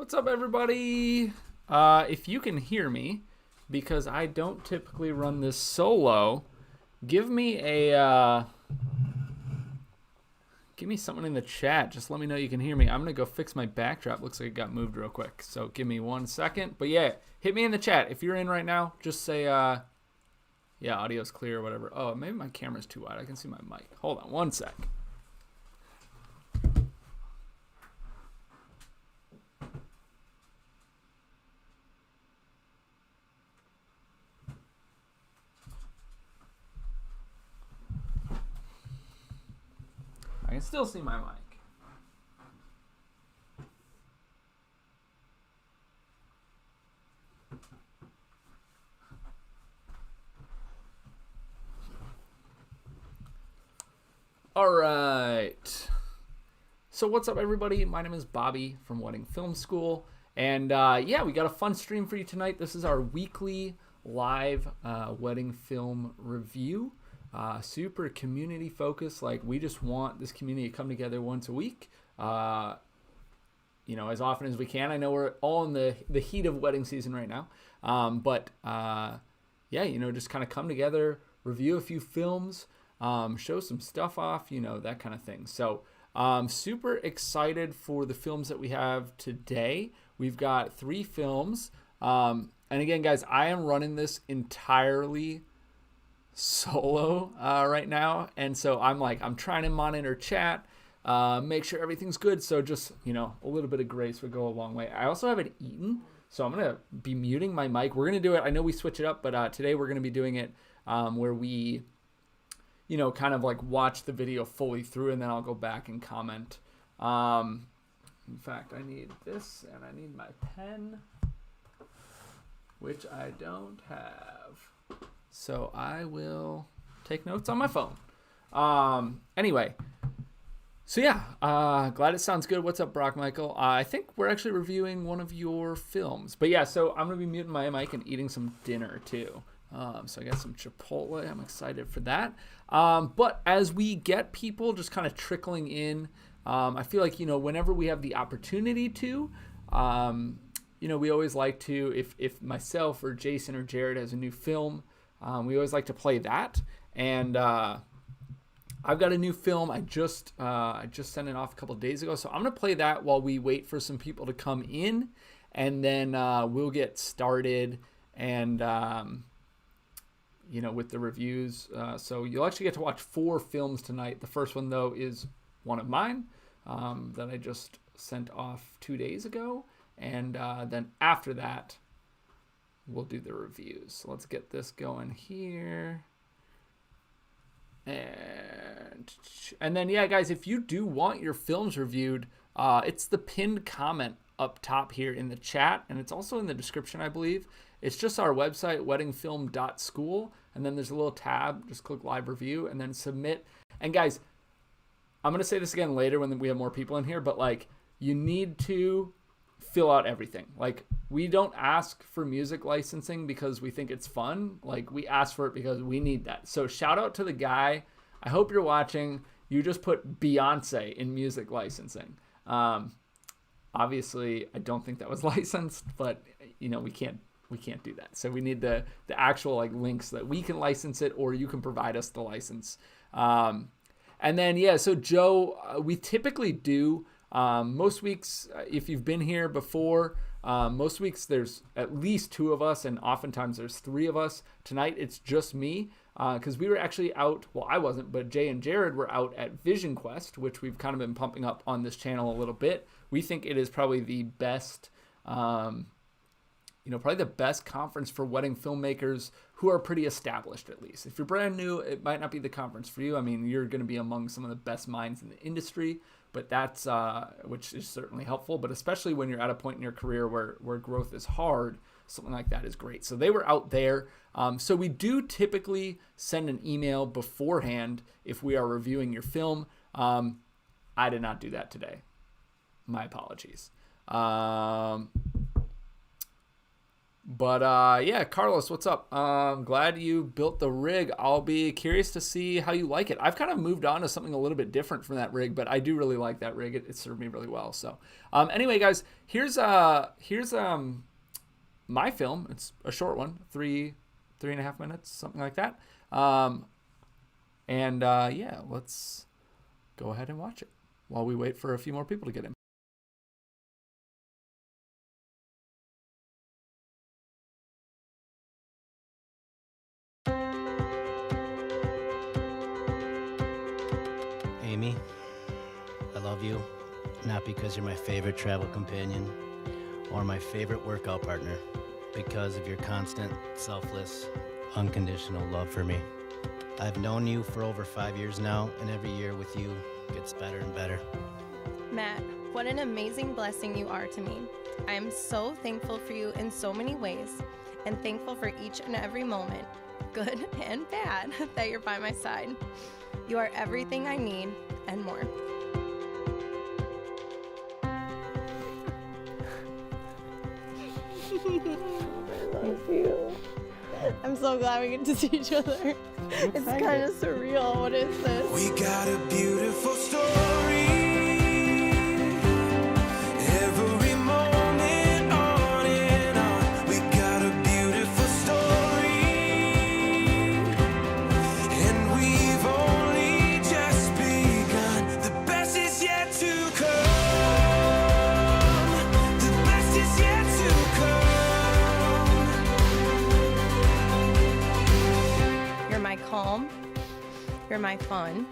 What's up, everybody? If you can hear me, because I don't typically run this solo, give me something in the chat. Just let me know you can hear me. I'm gonna go fix my backdrop. Looks like it got moved real quick. So give me 1 second. But yeah, hit me in the chat if you're in right now. Just say yeah, audio's clear or whatever. Oh, maybe my camera's too wide. I can see my mic. Hold on 1 sec. I can still see my mic. All right. So what's up, everybody? My name is Bobby from Wedding Film School. And yeah, we got a fun stream for you tonight. This is our weekly live wedding film review. Super community focused. Like, we just want this community to come together once a week, as often as we can. I know we're all in the heat of wedding season right now, but just kind of come together, review a few films, show some stuff off, that kind of thing. So super excited for the films that we have today. We've got 3 films, and again, guys, I am running this entirely solo right now, and so I'm trying to monitor chat, make sure everything's good. So just a little bit of grace would go a long way. I also haven't eaten, so I'm gonna be muting my mic. We're gonna do it, I know we switch it up, but today we're gonna be doing it where we kind of like watch the video fully through, and then I'll go back and comment. In fact, I need this, and I need my pen, which I don't have. So I will take notes on my phone. Anyway, so yeah, glad it sounds good. What's up, Brock Michael? I think we're actually reviewing one of your films. But yeah, so I'm going to be muting my mic and eating some dinner too. So I got some Chipotle. I'm excited for that. But as we get people just kind of trickling in, I feel like, whenever we have the opportunity to, we always like to, if myself or Jason or Jared has a new film, we always like to play that. And I've got a new film. I just sent it off a couple of days ago. So I'm going to play that while we wait for some people to come in. And then we'll get started and, with the reviews. So you'll actually get to watch 4 films tonight. The first one, though, is one of mine that I just sent off 2 days ago. And then after that, we'll do the reviews. So let's get this going here. And then, yeah, guys, if you do want your films reviewed, it's the pinned comment up top here in the chat. And it's also in the description, I believe. It's just our website, weddingfilm.school. And then there's a little tab. Just click live review and then submit. And guys, I'm going to say this again later when we have more people in here. But, you need to fill out everything. We don't ask for music licensing because we think it's fun. We ask for it because we need that. So shout out to the guy. I hope you're watching. You just put Beyonce in music licensing. Obviously, I don't think that was licensed, but we can't do that. So we need the actual links that we can license it, or you can provide us the license. And then, yeah, so Joe, we typically do most weeks, if you've been here before, most weeks there's at least 2 of us, and oftentimes there's 3 of us. Tonight it's just me, because we were actually out, well, I wasn't, but Jay and Jared were out at Vision Quest, which we've kind of been pumping up on this channel a little bit. We think it is probably the best, probably the best conference for wedding filmmakers who are pretty established, at least. If you're brand new, it might not be the conference for you. I mean, you're going to be among some of the best minds in the industry, but that's, which is certainly helpful, but especially when you're at a point in your career where growth is hard, something like that is great. So they were out there. So we do typically send an email beforehand if we are reviewing your film. I did not do that today. My apologies. But yeah, Carlos, what's up? Glad you built the rig. I'll be curious to see how you like it. I've kind of moved on to something a little bit different from that rig, but I do really like that rig. It served me really well. So anyway, guys, here's my film. It's a short one, 3.5 minutes, something like that. Yeah, let's go ahead and watch it while we wait for a few more people to get in. Amy, I love you, not because you're my favorite travel companion or my favorite workout partner, because of your constant, selfless, unconditional love for me. I've known you for over 5 years now, and every year with you gets better and better. Matt, what an amazing blessing you are to me. I am so thankful for you in so many ways, and thankful for each and every moment, good and bad, that you're by my side. You are everything I need and more. I love you. I'm so glad we get to see each other. It's kind of surreal. What is this? We got a beautiful story. Every moment on and on. We got a beautiful story. And we've only just begun. The best is yet to come. The best is yet to come. You're my calm. You're my fun.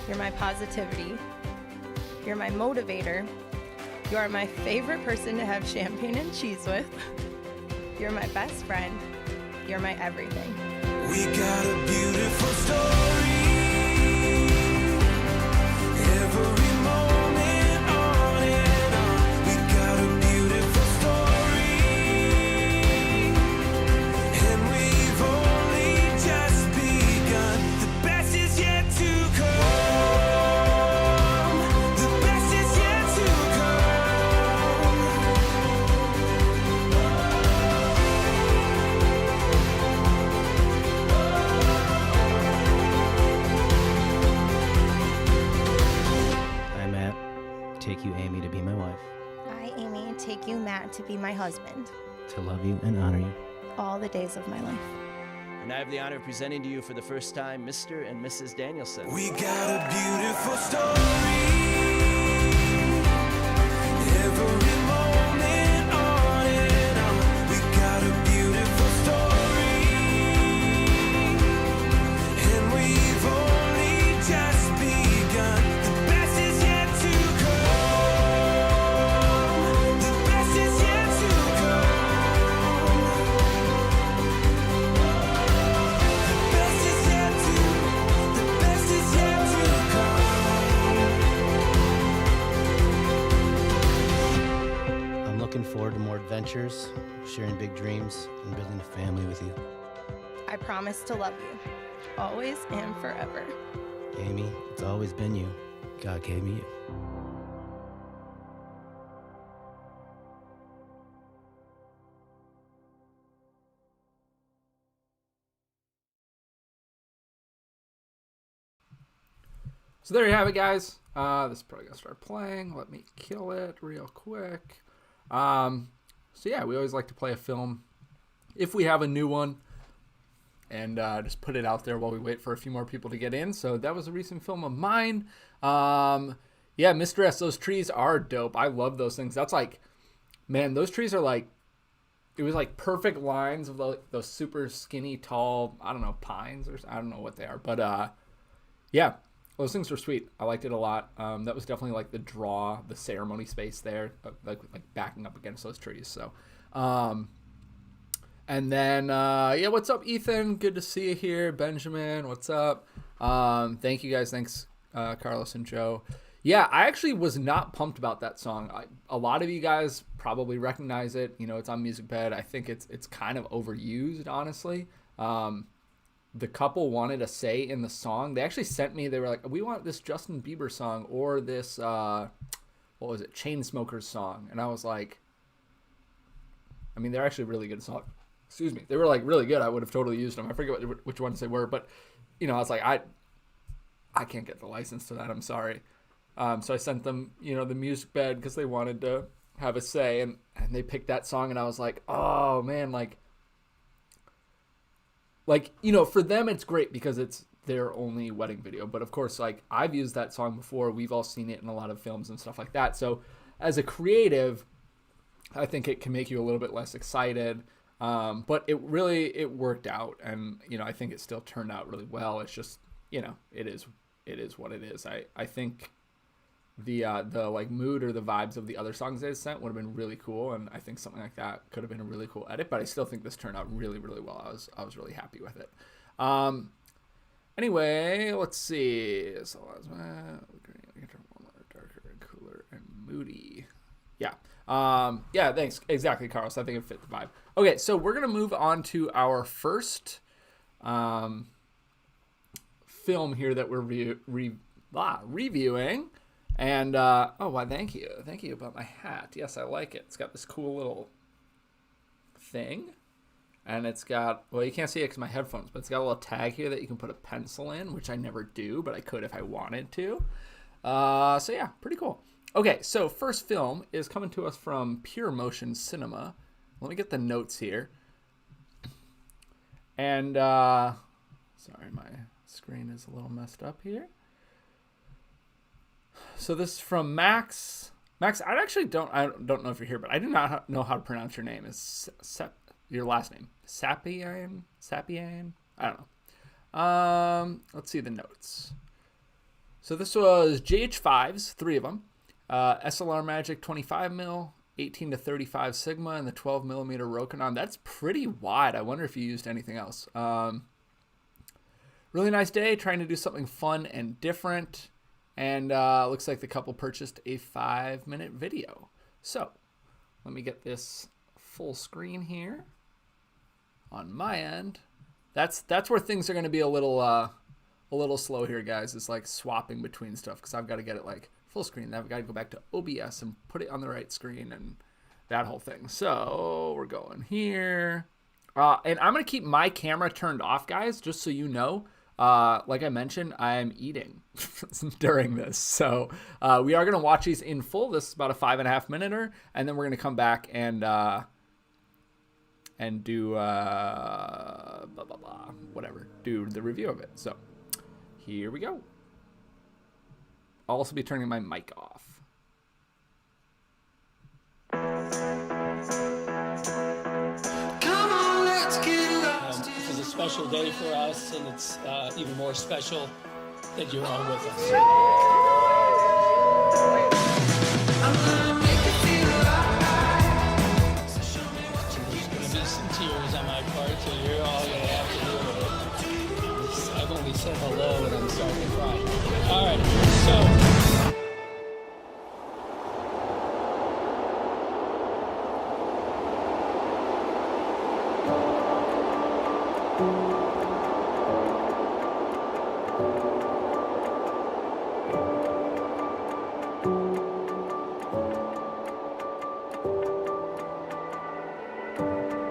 You're my positivity. You're my motivator. You are my favorite person to have champagne and cheese with. You're my best friend. You're my everything. We got a beautiful story. Every moment on and on. We got a beautiful story. And we've only just begun. The best is yet to come. The best is yet to I, Matt, take you, Amy, to be my wife, I, Amy, take you, Matt, to be my husband to love you and honor you. all the days of my life. And I have the honor of presenting to you for the first time Mr. and Mrs. Danielson. We got a beautiful story. Every moment on and on. We got a beautiful story. And we've only just begun. The best is yet to come. The best is yet to come. The best is yet to, the best is yet to come. I'm looking forward to more adventures, sharing big dreams, and building a family with you. I promise to love you, always and forever. Amy, it's always been you. God gave me you. So there you have it, guys. This is probably gonna start playing. Let me kill it real quick. So yeah, we always like to play a film if we have a new one, and just put it out there while we wait for a few more people to get in. So that was a recent film of mine. Yeah, Mr. S, those trees are dope. I love those things. That's like, man, those trees are like, it was like perfect lines of those super skinny, tall, I don't know, pines, or I don't know what they are. But yeah, those things were sweet. I liked it a lot. That was definitely like the ceremony space there, like backing up against those trees. So, and then, yeah, what's up, Ethan? Good to see you here. Benjamin, what's up? Thank you guys. Thanks, Carlos and Joe. Yeah, I actually was not pumped about that song. A lot of you guys probably recognize it. You know, it's on MusicBed. I think it's kind of overused, honestly. The couple wanted a say in the song. They actually sent me, they were like, we want this Justin Bieber song or this, what was it, Chainsmokers song. And I was like, I mean, they're actually really good songs. Excuse me. They were like really good. I would have totally used them. I forget which ones they were, but you know, I was like, I can't get the license to that. I'm sorry. So I sent them, you know, the MusicBed because they wanted to have a say, and they picked that song, and I was like, oh man, like, you know, for them it's great because it's their only wedding video. But of course, like, I've used that song before. We've all seen it in a lot of films and stuff like that. So as a creative, I think it can make you a little bit less excited. But it worked out, and you know, I think it still turned out really well. It's just, you know, it is what it is. I think the like mood or the vibes of the other songs they sent would have been really cool, and I think something like that could have been a really cool edit. But I still think this turned out really, really well. I was really happy with it. Anyway, let's see. So darker and cooler and moody. Yeah. Yeah, thanks. Exactly, Carlos. I think it fit the vibe. Okay, so we're going to move on to our first film here that we're reviewing. And, oh, why, thank you. Thank you about my hat. Yes, I like it. It's got this cool little thing. And it's got, well, you can't see it because my headphones, but it's got a little tag here that you can put a pencil in, which I never do, but I could if I wanted to. So, yeah, pretty cool. Okay, so first film is coming to us from Pure Motion Cinema. Let me get the notes here. And, sorry, my screen is a little messed up here. So this is from Max. Max, I don't know if you're here, but I do not know how to pronounce your name. Is your last name Sapien? I don't know. Let's see the notes. So this was GH5s, 3 of them. SLR Magic 25mm, 18 to 35 Sigma, and the 12mm Rokinon. That's pretty wide. I wonder if you used anything else. Really nice day, trying to do something fun and different. And looks like the couple purchased a 5-minute video. So let me get this full screen here on my end. That's where things are going to be a little slow here, guys. It's like swapping between stuff because I've got to get it like full screen. Then I've got to go back to OBS and put it on the right screen and that whole thing. So we're going here. And I'm going to keep my camera turned off, guys, just so you know. Like I mentioned, I'm eating during this. So we are going to watch these in full. This is about a 5.5 minute, and then we're going to come back and do do the review of it. So here we go. I'll also be turning my mic off. This is a special day for us, and it's even more special that you're all with us. There's going to be some tears on my part, so you're all going to have to deal with it. I've only said hello, and I'm starting to cry. All right, so...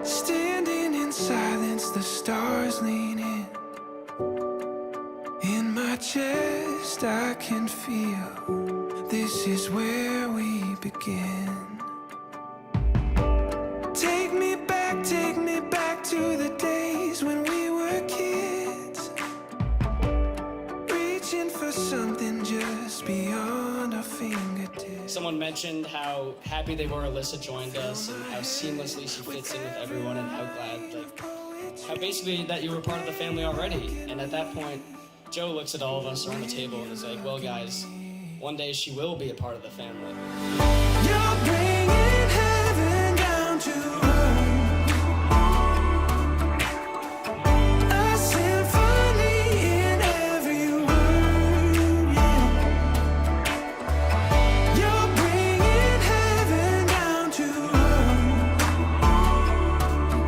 Standing in silence, the stars lean in. In my chest, I can feel this is where we begin. Take me back to the days when we were kids, reaching for something just beyond our fingertips. Someone mentioned how happy they were Alyssa joined us and how seamlessly she fits in with everyone and how glad, like, how basically that you were part of the family already. And at that point, Joe looks at all of us around the table and is like, well, guys, one day she will be a part of the family. You're bringing heaven down to earth. A symphony in every word, yeah. You're bringing heaven down to earth.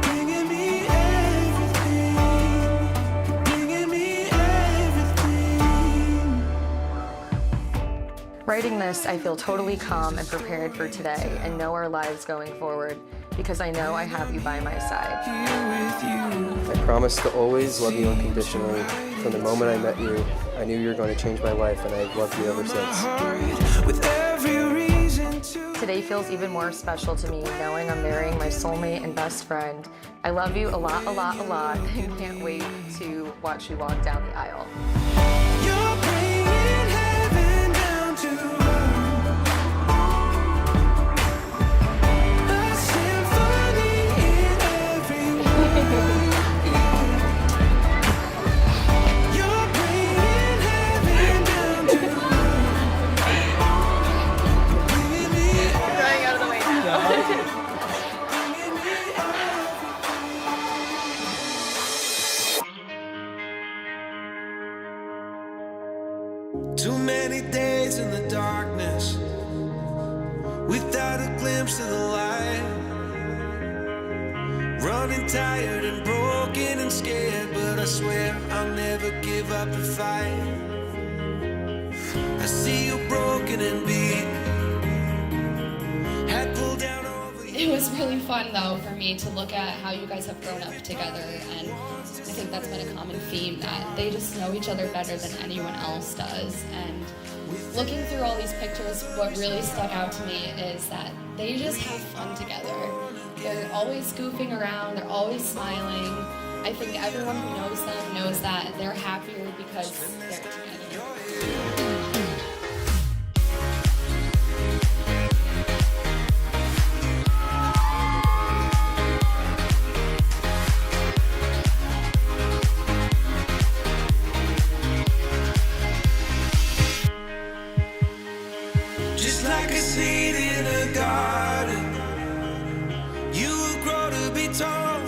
Bringing me everything. Bringing me everything. Writing this, I feel totally calm and prepared for today and know our lives going forward because I know I have you by my side. I promise to always love you unconditionally. From the moment I met you, I knew you were going to change my life, and I've loved you ever since. Today feels even more special to me knowing I'm marrying my soulmate and best friend. I love you a lot, a lot, a lot, and can't wait to watch you walk down the aisle. You're bringing heaven down to a symphony in every word. You're bringing heaven down to Running out of the way now. Too many days in the darkness without a glimpse of the light. Running tired and broken and scared, but I swear I'll never give up the fight. I see you broken and beat. Head pulled down over you. It was really fun, though, for me to look at how you guys have grown up together, and I think that's been a common theme, that they just know each other better than anyone else does. And looking through all these pictures, what really stuck out to me is that they just have fun together. They're always goofing around, they're always smiling. I think everyone who knows them knows that they're happier because they're together. Just like a seed in a garden, you will grow to be tall,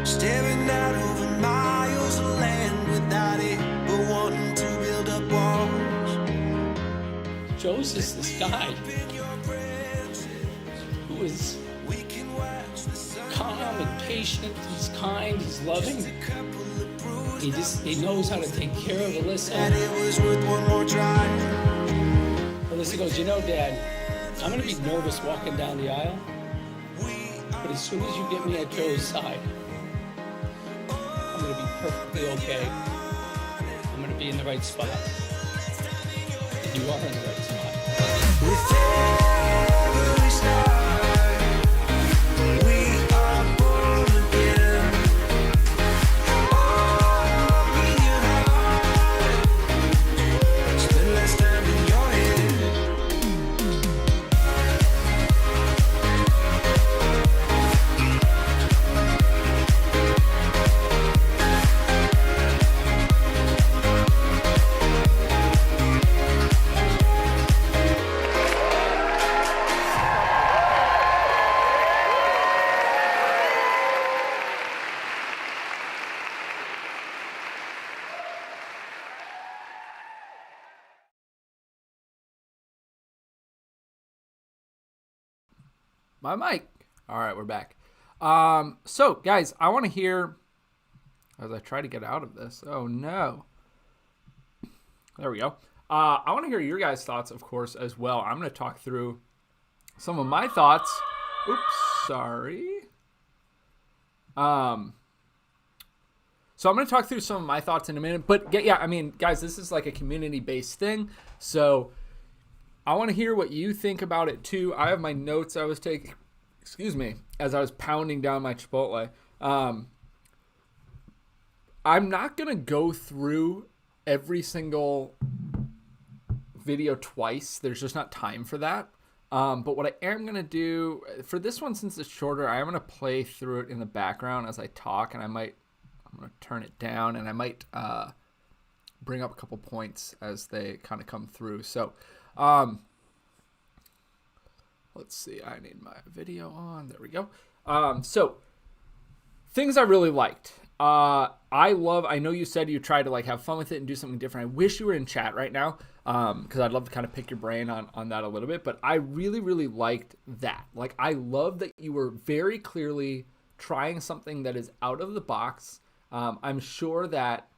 staring out over miles of land without it, but wanting to build up walls. Joe's just this guy who is calm and patient. He's kind. He's loving. He knows how to take care of Alyssa. And it was worth one more try. Alyssa goes, you know, Dad, I'm gonna be nervous walking down the aisle, but as soon as you get me at Joe's side, I'm gonna be perfectly okay. I'm gonna be in the right spot. And you are in the right spot. With every star, we are born again. Oh, in your heart, spend less time in your head. My mic. All right, we're back. So, guys, I want to hear, as I try to get out of this. Oh, no. There we go. I want to hear your guys' thoughts, of course, as well. I'm going to talk through some of my thoughts. Oops, sorry. So I'm going to talk through some of my thoughts in a minute. But, yeah, I mean, guys, this is like a community-based thing. So I want to hear what you think about it, too. I have my notes I was taking, as I was pounding down my Chipotle. I'm not going to go through every single video twice. There's just not time for that. But what I am going to do, for this one, since it's shorter, I am going to play through it in the background as I talk, and I'm going to turn it down, and I might bring up a couple points as they kind of come through. So, let's see. I need my video on. There we go. So things I really liked. I know you said you tried to like have fun with it and do something different. I wish you were in chat right now, because I'd love to kind of pick your brain on that a little bit. But I really, really liked that. Like, I love that you were very clearly trying something that is out of the box. I'm sure that,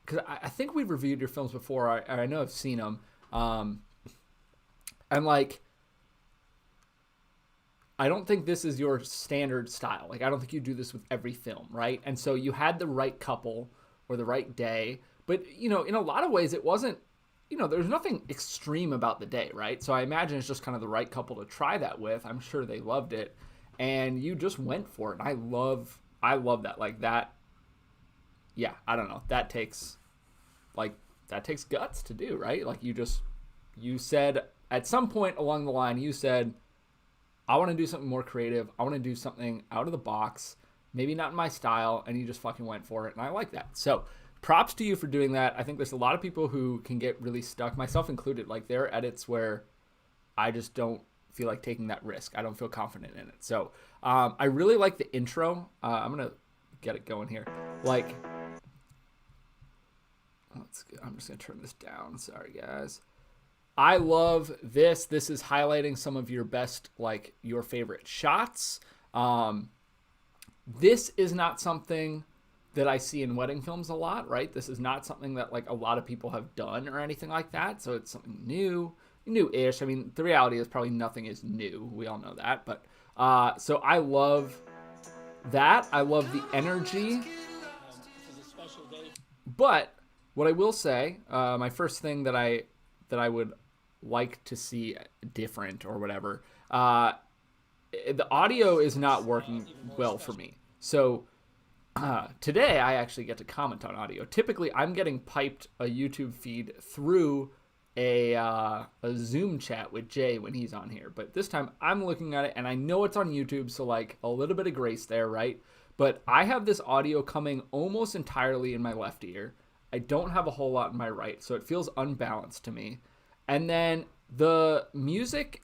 because I think we've reviewed your films before. I know I've seen them. And like, I don't think this is your standard style. Like, I don't think you do this with every film, right? And so you had the right couple or the right day. But, you know, in a lot of ways, it wasn't, you know, there's nothing extreme about the day, right? So I imagine it's just kind of the right couple to try that with. I'm sure they loved it. And you just went for it. And I love that. Like, that, yeah, I don't know. That takes guts to do, right? Like, you said, at some point along the line, you said, I want to do something more creative. I want to do something out of the box, maybe not in my style, and you just fucking went for it, and I like that. So props to you for doing that. I think there's a lot of people who can get really stuck, myself included. Like, there are edits where I just don't feel like taking that risk. I don't feel confident in it. So I really like the intro. I'm going to get it going here. Like, I'm just going to turn this down. Sorry, guys. I love this. This is highlighting some of your best, like, your favorite shots. This is not something that I see in wedding films a lot, right? This is not something that, like, a lot of people have done or anything like that. So it's something new-ish. I mean, the reality is probably nothing is new. We all know that. But so I love that. I love the energy. But what I will say, my first thing that I would like to see different or whatever, the audio is not working well for me. So today I actually get to comment on audio. Typically I'm getting piped a YouTube feed through a Zoom chat with Jay when he's on here, but this time I'm looking at it and I know it's on YouTube, so like a little bit of grace there, right? But I have this audio coming almost entirely in my left ear. I don't have a whole lot in my right, so it feels unbalanced to me. And then the music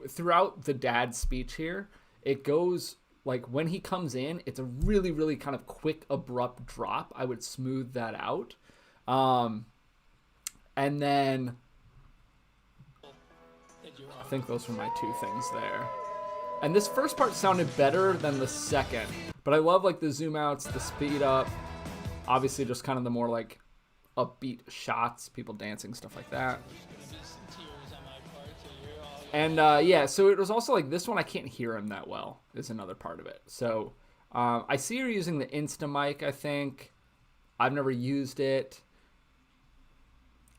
throughout the dad's speech here, it goes, like, when he comes in, it's a really, really kind of quick, abrupt drop. I would smooth that out. And then I think those were my two things there. And this first part sounded better than the second, but I love, like, the zoom outs, the speed up, obviously just kind of the more, like, upbeat shots, people dancing, stuff like that. And yeah, so it was also like this one I can't hear him that well is another part of it. So I see you're using the Insta mic, I think. I've never used it.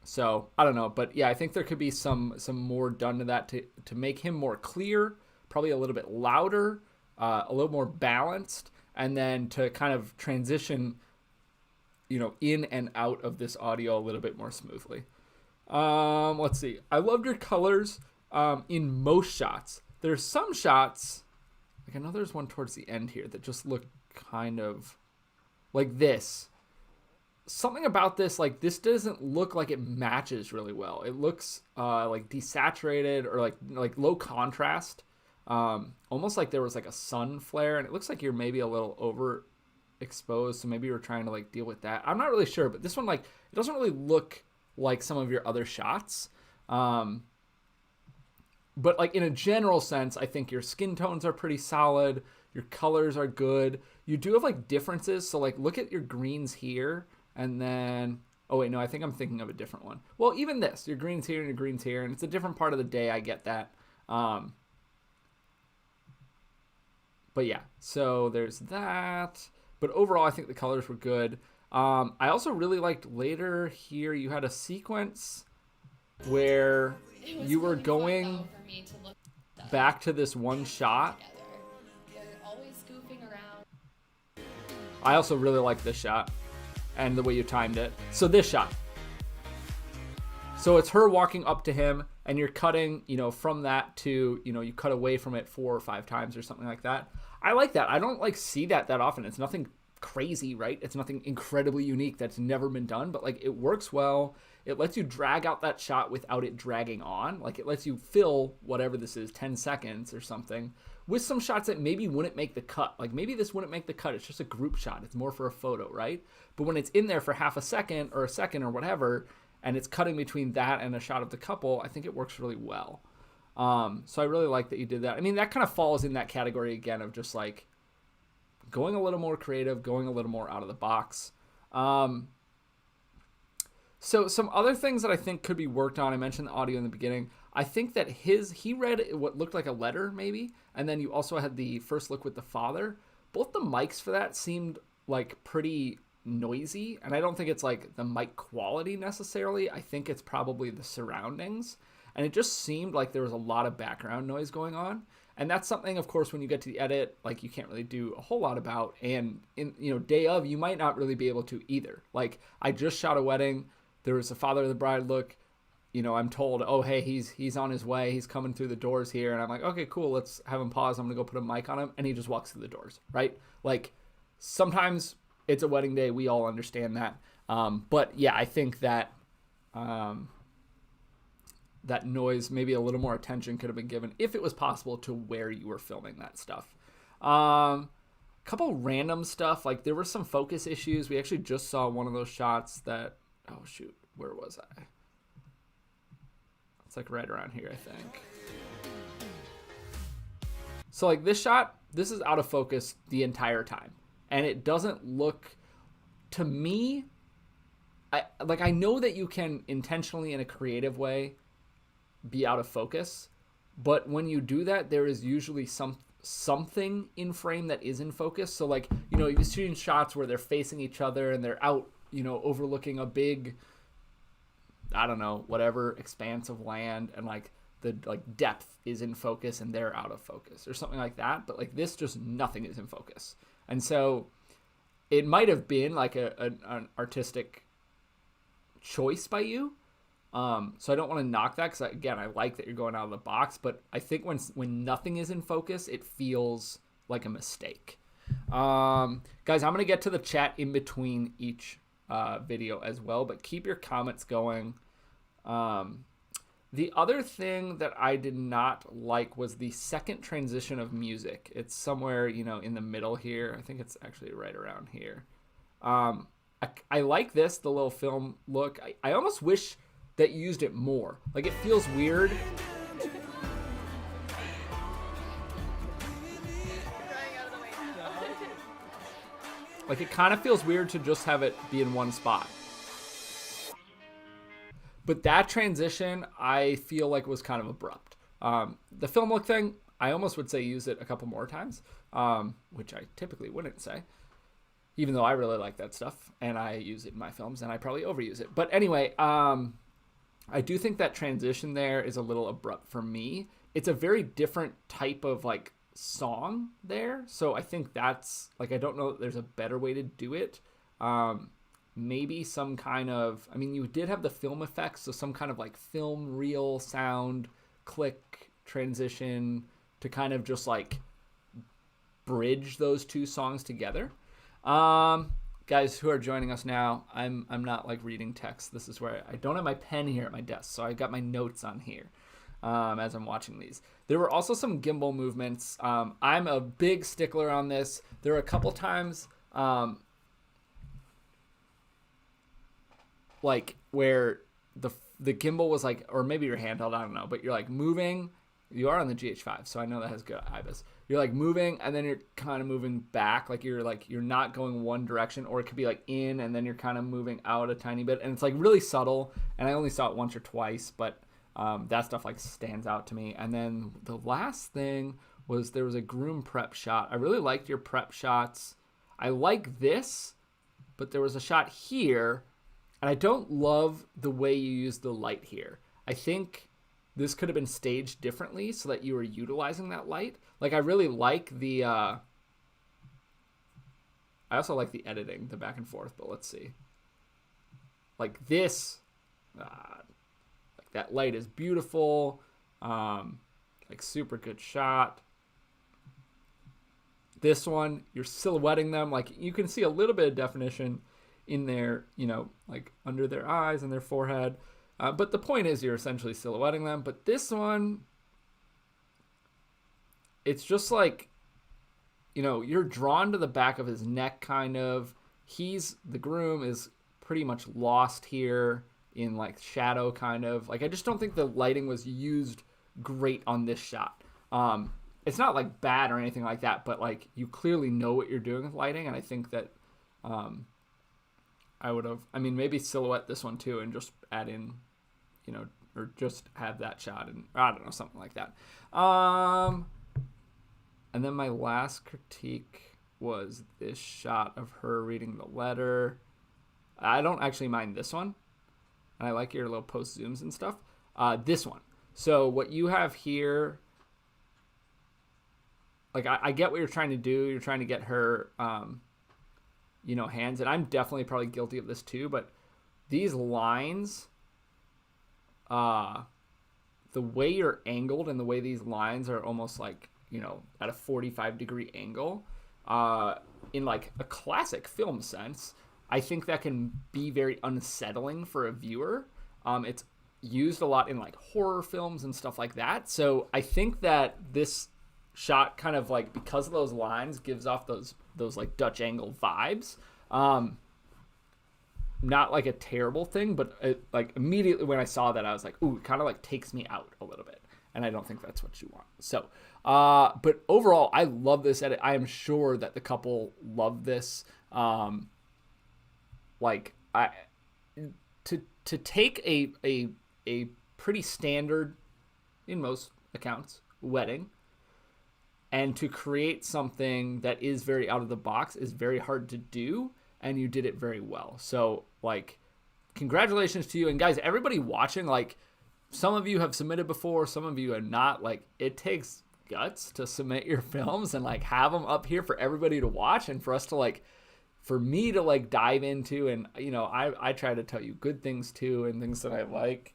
So I don't know, but yeah, I think there could be some more done to that to make him more clear, probably a little bit louder, a little more balanced, and then to kind of transition, you know, in and out of this audio a little bit more smoothly. Let's see. I loved your colors. In most shots. There's some shots, like I know there's one towards the end here that just look kind of like this. Something about this, like this doesn't look like it matches really well. It looks like desaturated or like low contrast. Almost like there was like a sun flare, and it looks like you're maybe a little overexposed, so maybe you're trying to like deal with that. I'm not really sure, but this one, like, it doesn't really look like some of your other shots. But like in a general sense, I think your skin tones are pretty solid. Your colors are good. You do have like differences. So like look at your greens here and then, oh wait, no, I think I'm thinking of a different one. Well, even this, your greens here and your greens here, and it's a different part of the day. I get that. But yeah, so there's that. But overall, I think the colors were good. I also really liked later here, you had a sequence where you were going back to this one shot. I also really like this shot and the way you timed it. So this shot. So it's her walking up to him and you're cutting, you know, from that to, you know, you cut away from it 4 or 5 times or something like that. I like that. I don't like see that often. It's nothing crazy, right? It's nothing incredibly unique that's never been done, but like it works well. It lets you drag out that shot without it dragging on. Like it lets you fill whatever this is, 10 seconds or something, with some shots that maybe wouldn't make the cut. Like maybe this wouldn't make the cut. It's just a group shot. It's more for a photo, right? But when it's in there for half a second or a second or whatever, and it's cutting between that and a shot of the couple, I think it works really well. So I really like that you did that. I mean, that kind of falls in that category again of just like going a little more creative, going a little more out of the box. So some other things that I think could be worked on, I mentioned the audio in the beginning. I think that he read what looked like a letter maybe, and then you also had the first look with the father. Both the mics for that seemed like pretty noisy, and I don't think it's like the mic quality necessarily. I think it's probably the surroundings, and it just seemed like there was a lot of background noise going on. And that's something, of course, when you get to the edit, like you can't really do a whole lot about. And in, day of, you might not really be able to either. Like I just shot a wedding. There was a father of the bride look. I'm told, oh, hey, he's on his way. He's coming through the doors here. And I'm like, okay, cool. Let's have him pause. I'm going to go put a mic on him. And he just walks through the doors, right? Like sometimes it's a wedding day. We all understand that. But yeah, I think that that noise, maybe a little more attention could have been given if it was possible to where you were filming that stuff. Couple random stuff, like there were some focus issues. We actually just saw one of those shots that, oh shoot, where was I? It's like right around here, I think. So like this shot, this is out of focus the entire time. And it doesn't look, to me, I know that you can intentionally in a creative way be out of focus, but when you do that, there is usually something in frame that is in focus. So like, you've seen shots where they're facing each other and they're out, overlooking a big, I don't know, whatever expanse of land, and like the like depth is in focus and they're out of focus or something like that. But like this, just nothing is in focus. And so it might have been like an artistic choice by you. So I don't want to knock that, because again, I like that you're going out of the box, but I think when nothing is in focus, it feels like a mistake. Guys, I'm going to get to the chat in between each video as well, but keep your comments going. The other thing that I did not like was the second transition of music. It's somewhere, in the middle here. I think it's actually right around here. I like this, the little film look. I almost wish that used it more. Like it feels weird. Like it kind of feels weird to just have it be in one spot. But that transition, I feel like was kind of abrupt. The film look thing, I almost would say use it a couple more times, which I typically wouldn't say, even though I really like that stuff and I use it in my films and I probably overuse it. But anyway, I do think that transition there is a little abrupt for me. It's a very different type of like song there. So I think that's like, I don't know that there's a better way to do it. Maybe some kind of, you did have the film effects. So some kind of like film reel sound click transition to kind of just like bridge those two songs together. Guys who are joining us now, I'm not like reading text. This is where I don't have my pen here at my desk, so I got my notes on here as I'm watching these. There were also some gimbal movements. I'm a big stickler on this. There were a couple times like where the gimbal was like, or maybe your handheld, I don't know, but you're like moving. You are on the GH5, so I know that has good IBIS. You're like moving, and then you're kind of moving back, like you're not going one direction, or it could be like in, and then you're kind of moving out a tiny bit, and it's like really subtle. And I only saw it once or twice, but that stuff like stands out to me. And then the last thing was there was a groom prep shot. I really liked your prep shots. I like this, but there was a shot here, and I don't love the way you used the light here. I think this could have been staged differently so that you were utilizing that light. Like I really like the, I also like the editing, the back and forth, but let's see. Like this, like that light is beautiful. Like super good shot. This one, you're silhouetting them. Like you can see a little bit of definition in their, like under their eyes and their forehead. But the point is you're essentially silhouetting them. But this one, it's just like, you're drawn to the back of his neck kind of. The groom is pretty much lost here in like shadow kind of. Like I just don't think the lighting was used great on this shot. It's not like bad or anything like that, but like you clearly know what you're doing with lighting. And I think that I would have, maybe silhouette this one too and just add in, or just have that shot, and I don't know, something like that. And then my last critique was this shot of her reading the letter. I don't actually mind this one. I like your little post zooms and stuff. This one. So what you have here, like I get what you're trying to do. You're trying to get her, hands. And I'm definitely probably guilty of this too. But these lines, the way you're angled and the way these lines are almost like, at a 45-degree angle, in like a classic film sense, I think that can be very unsettling for a viewer. It's used a lot in like horror films and stuff like that. So I think that this shot kind of like, because of those lines, gives off those like Dutch angle vibes. Not like a terrible thing, but like immediately when I saw that, I was like, ooh, it kind of like takes me out a little bit. And I don't think that's what you want. So, but overall, I love this edit. I am sure that the couple love this. To take a pretty standard, in most accounts, wedding, and to create something that is very out of the box is very hard to do, and you did it very well. So, like, congratulations to you. And guys, everybody watching, like, some of you have submitted before, some of you have not. Like, it takes guts to submit your films and like have them up here for everybody to watch, and for us to like, for me to like dive into. And I try to tell you good things too, and things that I like,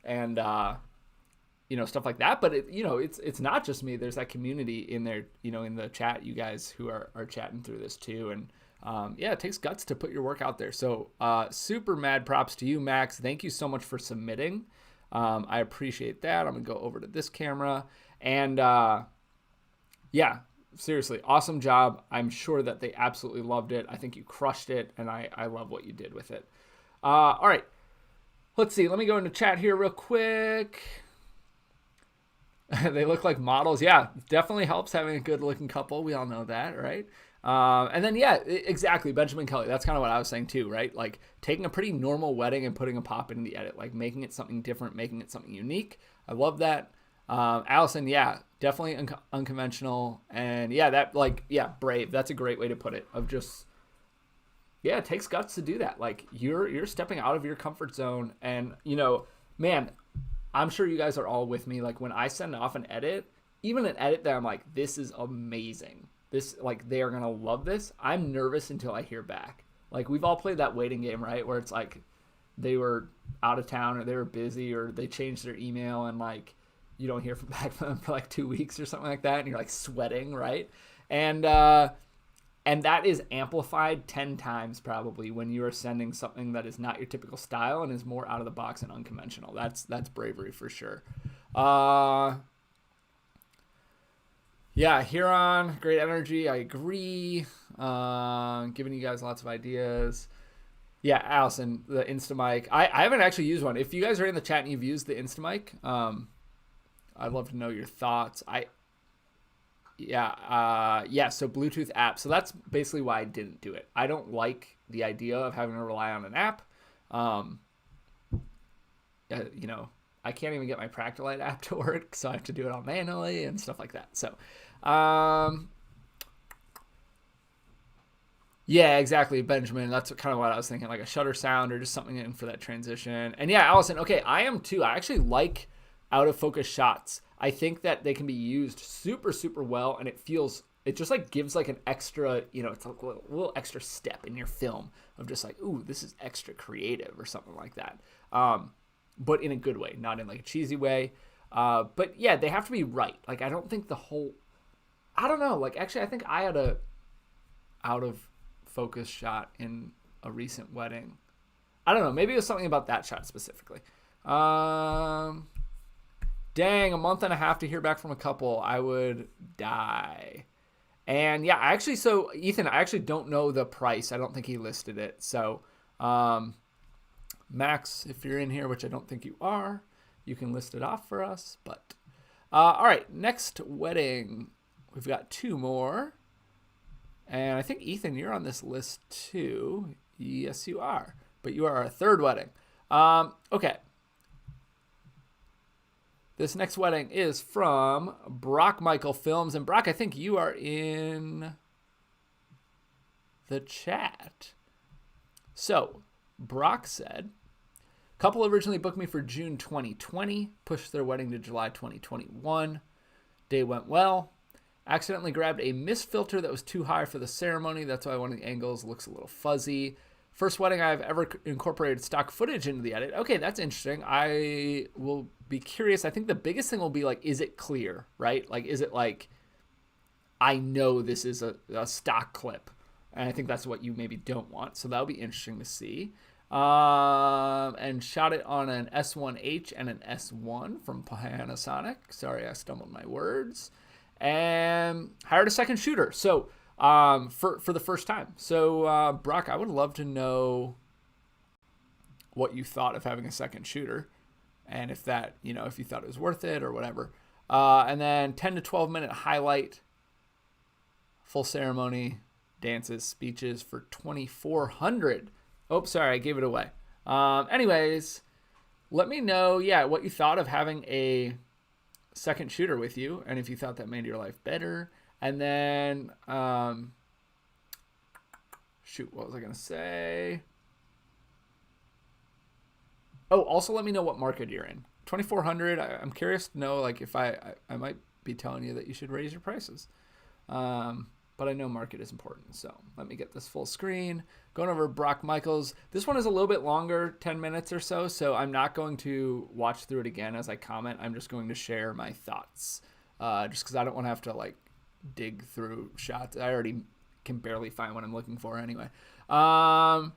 and stuff like that. But it's not just me. There's that community in there, in the chat, you guys who are chatting through this too. And it takes guts to put your work out there. So super mad props to you, Max. Thank you so much for submitting. I appreciate that. I'm gonna go over to this camera, and seriously, awesome job. I'm sure that they absolutely loved it. I think you crushed it, and I love what you did with it. All right, let's see. Let me go into chat here real quick. They look like models. Yeah, definitely helps having a good looking couple. We all know that, right? And then, exactly, Benjamin Kelly. That's kind of what I was saying too, right? Like taking a pretty normal wedding and putting a pop in the edit, like making it something different, making it something unique. I love that. Allison, definitely unconventional. And brave. That's a great way to put it. Of just, it takes guts to do that. Like you're stepping out of your comfort zone, and man, I'm sure you guys are all with me. Like when I send off an edit, even an edit that I'm like, this is amazing. This, like, they are going to love this. I'm nervous until I hear back. Like, we've all played that waiting game, right? Where it's like they were out of town, or they were busy, or they changed their email, and like you don't hear back from them for like 2 weeks or something like that. And you're like sweating, right? And that is amplified 10 times probably when you are sending something that is not your typical style and is more out of the box and unconventional. That's bravery for sure. Huron, great energy. I agree. Giving you guys lots of ideas. Yeah, Allison, the Instamic. I haven't actually used one. If you guys are in the chat and you've used the Instamic, I'd love to know your thoughts. So Bluetooth app. So that's basically why I didn't do it. I don't like the idea of having to rely on an app. I can't even get my Practilite app to work, so I have to do it all manually and stuff like that. So, exactly, Benjamin. That's kind of what I was thinking, like a shutter sound or just something in for that transition. And Allison, okay, I am too. I actually like out of focus shots. I think that they can be used super, super well, and it just like gives like an extra, it's like a little extra step in your film of just like, ooh, this is extra creative or something like that. But in a good way, not in like a cheesy way. But they have to be right. Like, I don't think I don't know. Like, actually, I think I had a out of focus shot in a recent wedding. I don't know. Maybe it was something about that shot specifically. Dang, a month and a half to hear back from a couple. I would die. And so Ethan, I actually don't know the price. I don't think he listed it. So, Max, if you're in here, which I don't think you are, you can list it off for us. But all right, next wedding. We've got 2 more. And I think, Ethan, you're on this list too. Yes, you are. But you are our 3rd wedding. Okay. This next wedding is from Brock Michael Films. And Brock, I think you are in the chat. So, Brock said, couple originally booked me for June 2020, pushed their wedding to July 2021. Day went well. Accidentally grabbed a mist filter that was too high for the ceremony. That's why one of the angles looks a little fuzzy. First wedding I've ever incorporated stock footage into the edit. Okay, that's interesting. I will be curious. I think the biggest thing will be like, is it clear, right? Like, is it like, I know this is a stock clip. And I think that's what you maybe don't want. So that'll be interesting to see. And shot it on an S1H and an S1 from Panasonic. Sorry, I stumbled my words. And hired a second shooter. So for the first time. So Brock, I would love to know what you thought of having a second shooter, and if that, if you thought it was worth it or whatever. And then 10 to 12 minute highlight, full ceremony, dances, speeches for 2,400. Oh, sorry, I gave it away. Anyways, let me know, what you thought of having a second shooter with you, and if you thought that made your life better. And then, shoot, what was I going to say? Oh, also let me know what market you're in. 2,400, I'm curious to know, like, if I might be telling you that you should raise your prices. But I know market is important. So let me get this full screen. Going over Brock Michaels. This one is a little bit longer, 10 minutes or so. So I'm not going to watch through it again as I comment. I'm just going to share my thoughts. Just because I don't want to have to like dig through shots. I already can barely find what I'm looking for anyway. Oh,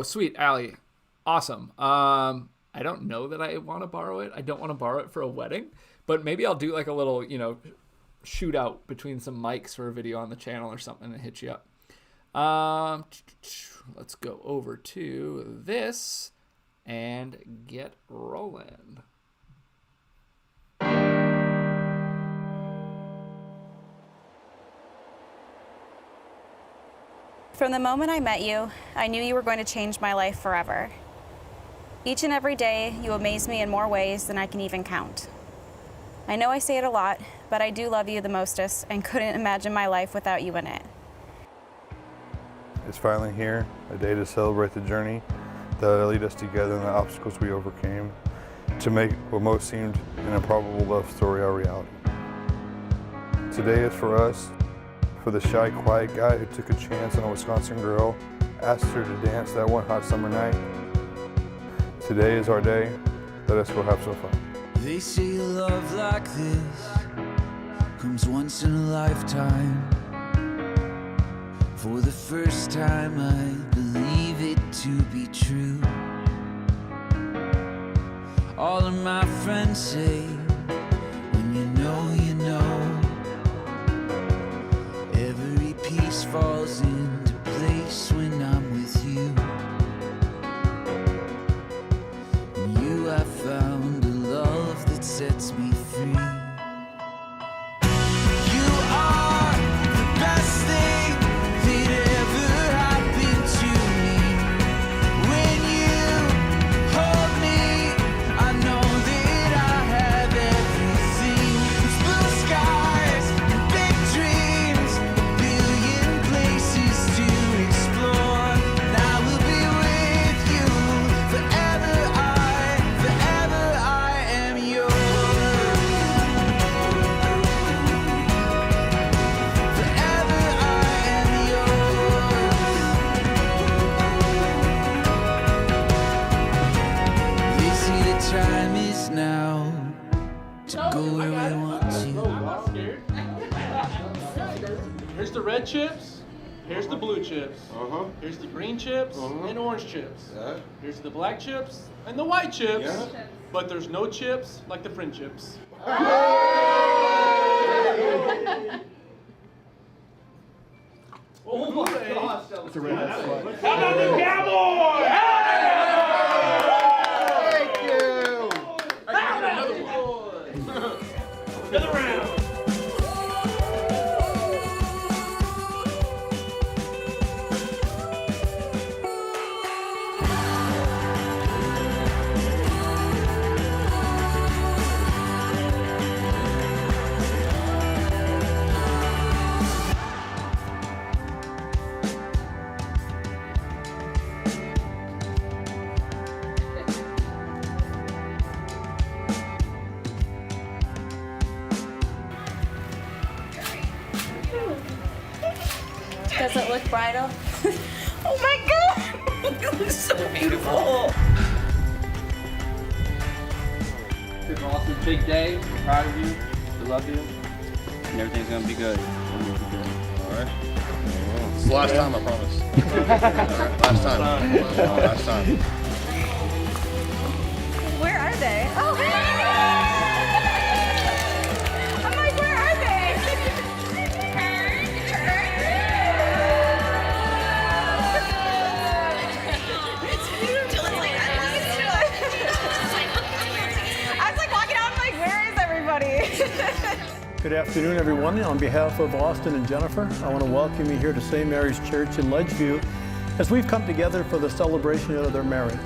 sweet, Allie. Awesome. I don't know that I want to borrow it. I don't want to borrow it for a wedding. But maybe I'll do like a little, shootout between some mics for a video on the channel or something and hit you up. Let's go over to this and get rolling. From the moment I met you, I knew you were going to change my life forever. Each and every day, you amaze me in more ways than I can even count. I know I say it a lot, but I do love you the mostest and couldn't imagine my life without you in it. It's finally here, a day to celebrate the journey that lead us together and the obstacles we overcame to make what most seemed an improbable love story our reality. Today is for us, for the shy, quiet guy who took a chance on a Wisconsin girl, asked her to dance that one hot summer night. Today is our day. Let us go have some fun. They say love like this comes once in a lifetime. For the first time I believe it to be true. All of my friends say, when you know, you know. Every piece falls into place when I'm with you. And you have found a love that sets me free. You are the best thing that ever happened to me. When you hold me, I know that I have everything. It's blue skies and big dreams, a billion places to explore. And I will be with you forever. Forever I am yours. Forever I am yours. They say the time is now to go where we want to. Here's the red chips. Here's the blue chips. Here's the green chips and orange chips. Here's the black chips and the white chips. But there's no chips like the friendships. Oh my gosh, that was how about the Cowboys? Thank you. I got another one. Another round. Does it look bridal? Oh my God! You look so beautiful. It's an awesome big day. I'm proud of you. We love you. And everything's gonna be good. Alright. It's the last time, I promise. Alright, last time. Where are they? Oh, hey! I'm like, where are they? It's beautiful. I was like walking out, I'm like, where is everybody? Good afternoon, everyone. On behalf of Austin and Jennifer, I want to welcome you here to St. Mary's Church in Ledgeview as we've come together for the celebration of their marriage.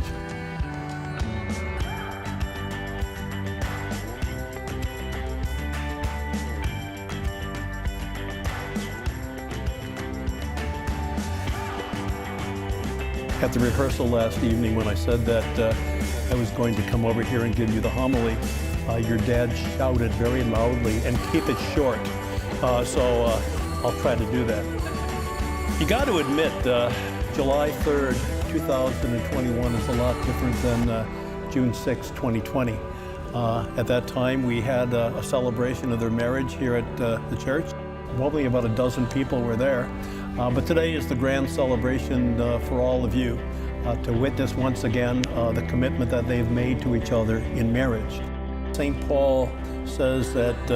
At the rehearsal last evening, when I said that I was going to come over here and give you the homily, your dad shouted very loudly, and keep it short. So I'll try to do that. You got to admit, July 3rd, 2021 is a lot different than June 6, 2020. At that time, we had a celebration of their marriage here at the church. Only about a dozen people were there. But today is the grand celebration for all of you to witness once again the commitment that they've made to each other in marriage. St. Paul says that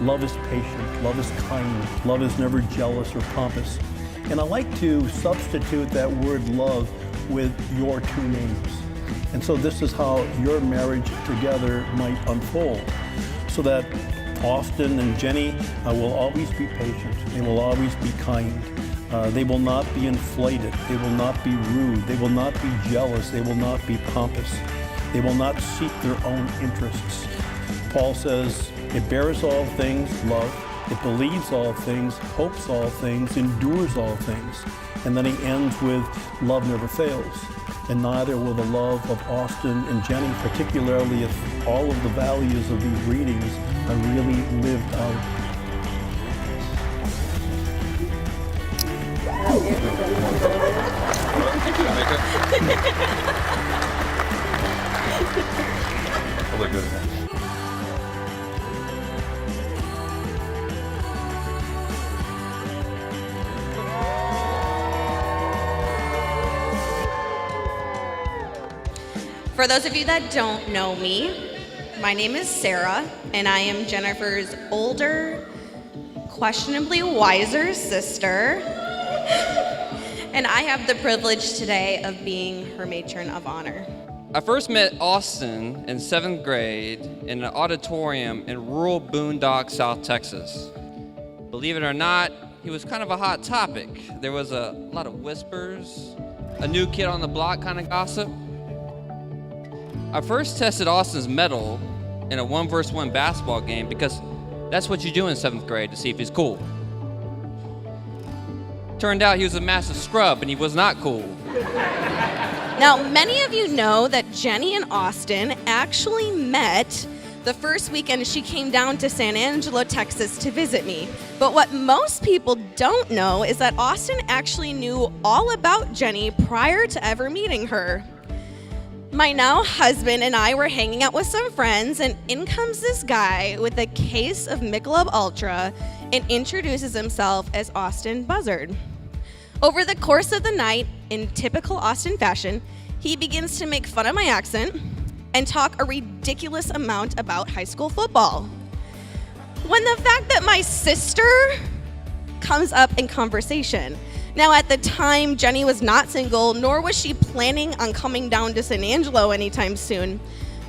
love is patient, love is kind, love is never jealous or pompous. And I like to substitute that word love with your two names. And so this is how your marriage together might unfold. So that Austin and Jenny will always be patient, they will always be kind. They will not be inflated, they will not be rude, they will not be jealous, they will not be pompous. They will not seek their own interests. Paul says, it bears all things, love. It believes all things, hopes all things, endures all things. And then he ends with, love never fails. And neither will the love of Austin and Jenny, particularly if all of the values of these readings are really lived out. For those of you that don't know me, my name is Sarah, and I am Jennifer's older, questionably wiser sister. And I have the privilege today of being her matron of honor. I first met Austin in 7th grade in an auditorium in rural Boondock, South Texas. Believe it or not, he was kind of a hot topic. There was a lot of whispers, a new kid on the block kind of gossip. I first tested Austin's mettle in a 1-versus-1 basketball game because that's what you do in 7th grade to see if he's cool. Turned out he was a massive scrub and he was not cool. Now, many of you know that Jenny and Austin actually met the first weekend she came down to San Angelo, Texas to visit me. But what most people don't know is that Austin actually knew all about Jenny prior to ever meeting her. My now husband and I were hanging out with some friends, and in comes this guy with a case of Michelob Ultra and introduces himself as Austin Buzzard. Over the course of the night, in typical Austin fashion, he begins to make fun of my accent and talk a ridiculous amount about high school football. When the fact that my sister comes up in conversation. Now, at the time, Jenny was not single, nor was she planning on coming down to San Angelo anytime soon.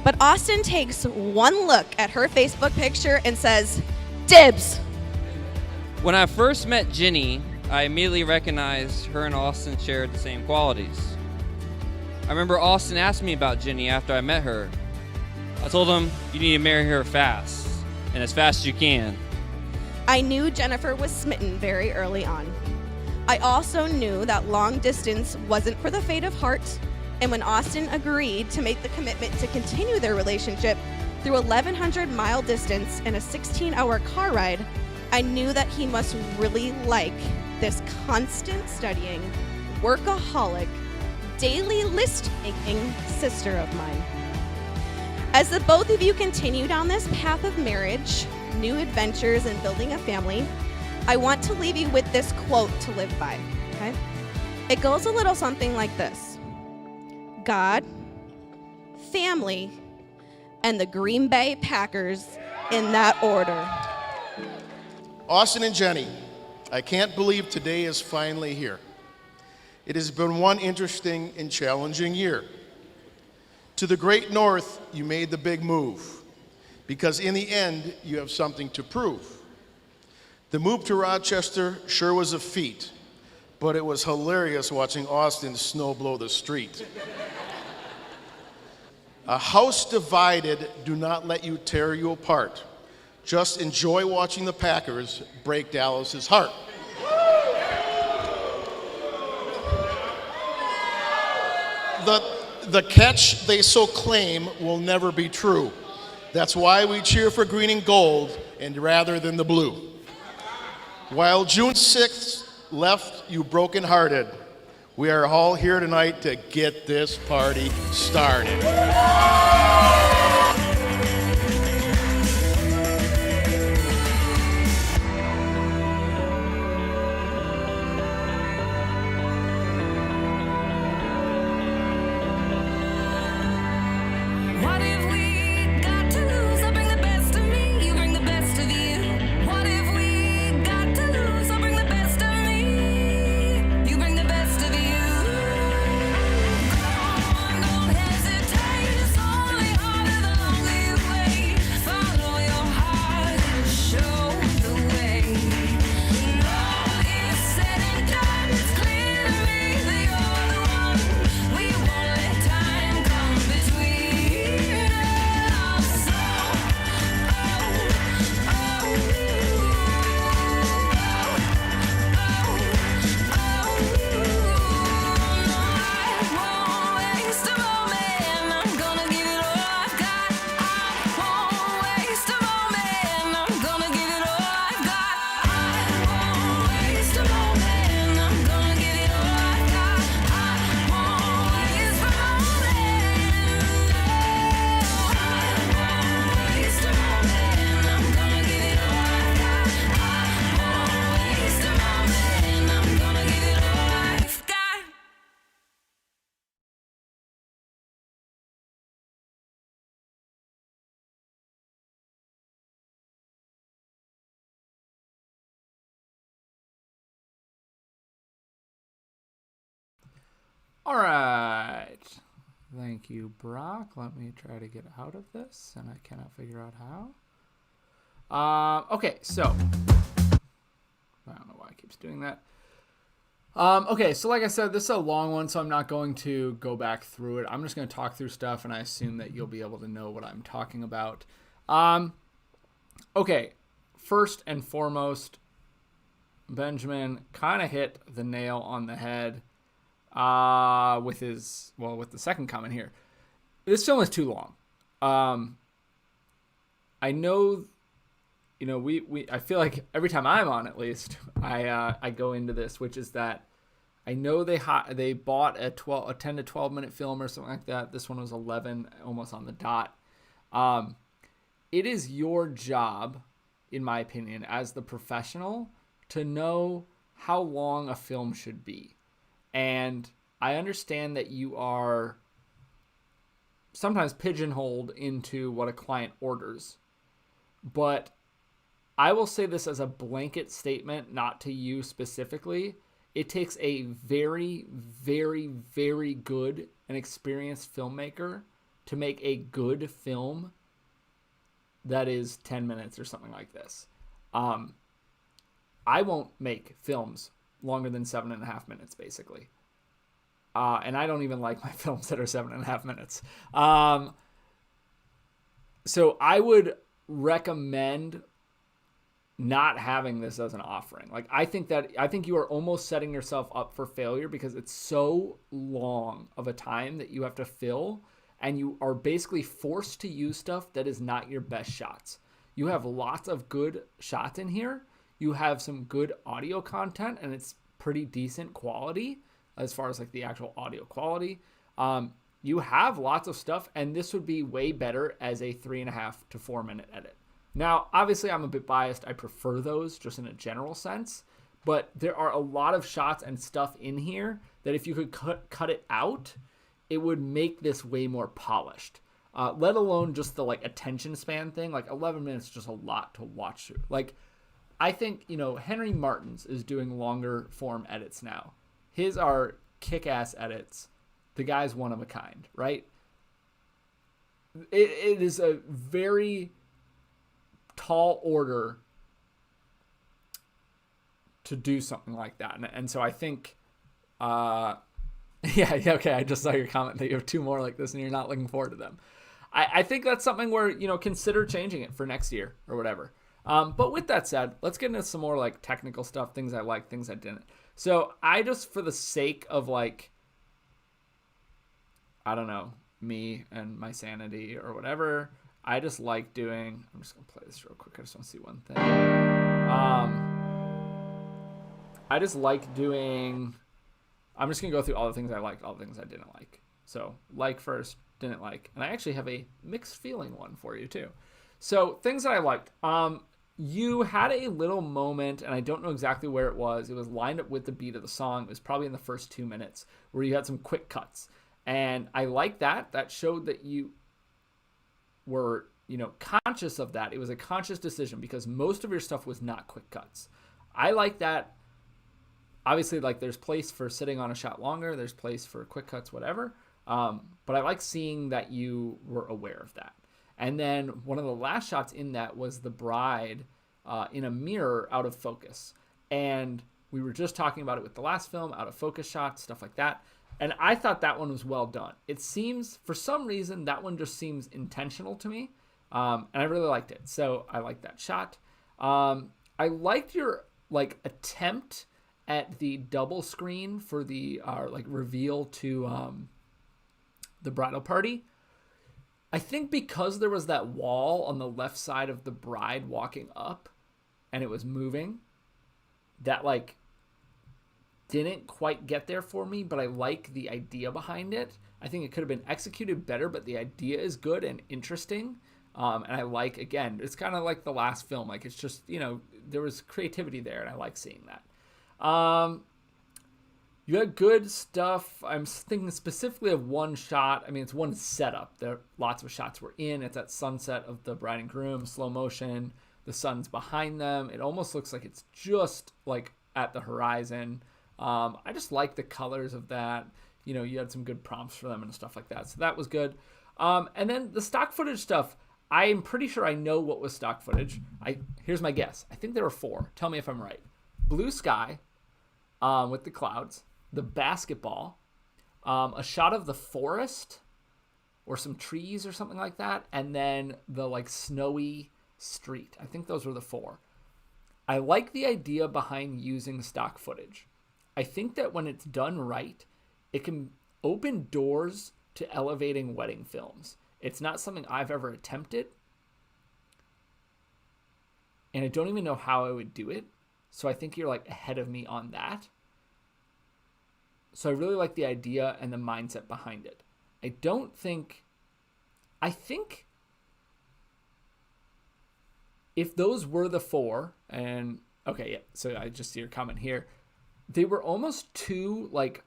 But Austin takes one look at her Facebook picture and says, "Dibs." When I first met Jenny, I immediately recognized her and Austin shared the same qualities. I remember Austin asked me about Jenny after I met her. I told him, you need to marry her fast, and as fast as you can. I knew Jennifer was smitten very early on. I also knew that long distance wasn't for the faint of heart, and when Austin agreed to make the commitment to continue their relationship through a 1,100-mile distance and a 16-hour car ride, I knew that he must really like this constant studying, workaholic, daily list-making sister of mine. As the both of you continue down this path of marriage, new adventures, and building a family, I want to leave you with this quote to live by, okay? It goes a little something like this: God, family, and the Green Bay Packers, in that order. Austin and Jenny, I can't believe today is finally here. It has been one interesting and challenging year. To the great north, you made the big move, because in the end, you have something to prove. The move to Rochester sure was a feat, but it was hilarious watching Austin snow blow the street. A house divided do not let you tear you apart. Just enjoy watching the Packers break Dallas's heart. The catch they so claim will never be true. That's why we cheer for green and gold and rather than the blue. While June 6th left you brokenhearted, we are all here tonight to get this party started. What if we got to lose? I bring the best of me, you bring the best of you. What if we got to lose? I bring the best of me, you bring the best of you. Go on, don't hesitate, it's only harder the longer you wait. Follow your heart and show the way. When all is said and done, it's clear to me that you're the one. We won't let time come between us. All right. Thank you, Brock. Let me try to get out of this, and I cannot figure out how. Okay, so I don't know why it keeps doing that. Okay, so like I said, this is a long one, so I'm not going to go back through it. I'm just going to talk through stuff, and I assume that you'll be able to know what I'm talking about. Okay, first and foremost, Benjamin kind of hit the nail on the head with the second comment here. This film is too long. I know, I feel like every time I'm on, at least, I go into this, which is that I know they bought a 10 to 12 minute film or something like that. This one was 11, almost on the dot. It is your job, in my opinion, as the professional, to know how long a film should be. And I understand that you are sometimes pigeonholed into what a client orders. But I will say this as a blanket statement, not to you specifically. It takes a very, very, very good and experienced filmmaker to make a good film that is 10 minutes or something like this. I won't make films longer than 7.5 minutes, basically. And I don't even like my films that are 7.5 minutes. So I would recommend not having this as an offering. Like, I think you are almost setting yourself up for failure because it's so long of a time that you have to fill, and you are basically forced to use stuff that is not your best shots. You have lots of good shots in here. you have some good audio content, and it's pretty decent quality as far as like the actual audio quality. You have lots of stuff, and this would be way better as a 3.5 to 4 minute edit. Now, obviously, I'm a bit biased. I prefer those just in a general sense, but there are a lot of shots and stuff in here that if you could cut it out, it would make this way more polished. Let alone just the like attention span thing. Like 11 minutes is just a lot to watch through. Like, I think, Henry Martin's is doing longer form edits now. His are kick-ass edits. The guy's one of a kind, right? It is a very tall order to do something like that. And so I think, yeah, okay, I just saw your comment that you have 2 more like this and you're not looking forward to them. I think that's something where, consider changing it for next year or whatever. But with that said, let's get into some more like technical stuff, things I liked, things I didn't. So I just, for the sake of like, I don't know, me and my sanity or whatever, I just like doing, I'm just going to play this real quick. I just want to see one thing. I just like doing, I'm just going to go through all the things I liked, all the things I didn't like. So like first, didn't like. And I actually have a mixed feeling one for you too. So things that I liked. You had a little moment, and I don't know exactly where it was. It was lined up with the beat of the song. It was probably in the first 2 minutes where you had some quick cuts. And I like that. That showed that you were, conscious of that. It was a conscious decision because most of your stuff was not quick cuts. I like that. Obviously, like there's place for sitting on a shot longer. There's place for quick cuts, whatever. But I like seeing that you were aware of that. And then one of the last shots in that was the bride in a mirror out of focus. And we were just talking about it with the last film, out of focus shots, stuff like that. And I thought that one was well done. It seems, for some reason, that one just seems intentional to me. And I really liked it. So I liked that shot. I liked your like attempt at the double screen for the like reveal to the bridal party. I think because there was that wall on the left side of the bride walking up and it was moving, that like didn't quite get there for me, but I like the idea behind it. I think it could have been executed better, but the idea is good and interesting. And I like, again, it's kind of like the last film. Like it's just, there was creativity there and I like seeing that. You had good stuff. I'm thinking specifically of one shot. I mean, it's one setup. There lots of shots were in. It's that sunset of the bride and groom, slow motion. The sun's behind them. It almost looks like it's just like at the horizon. I just like the colors of that. You had some good prompts for them and stuff like that. So that was good. And then the stock footage stuff, I am pretty sure I know what was stock footage. Here's my guess. I think there were 4. Tell me if I'm right. Blue sky with the clouds. The basketball, a shot of the forest or some trees or something like that, and then the like snowy street. I think those were the 4. I like the idea behind using stock footage. I think that when it's done right, it can open doors to elevating wedding films. It's not something I've ever attempted, and I don't even know how I would do it. So I think you're like ahead of me on that. So I really like the idea and the mindset behind it. I think if those were the 4, and okay, yeah, so I just see your comment here. They were almost too like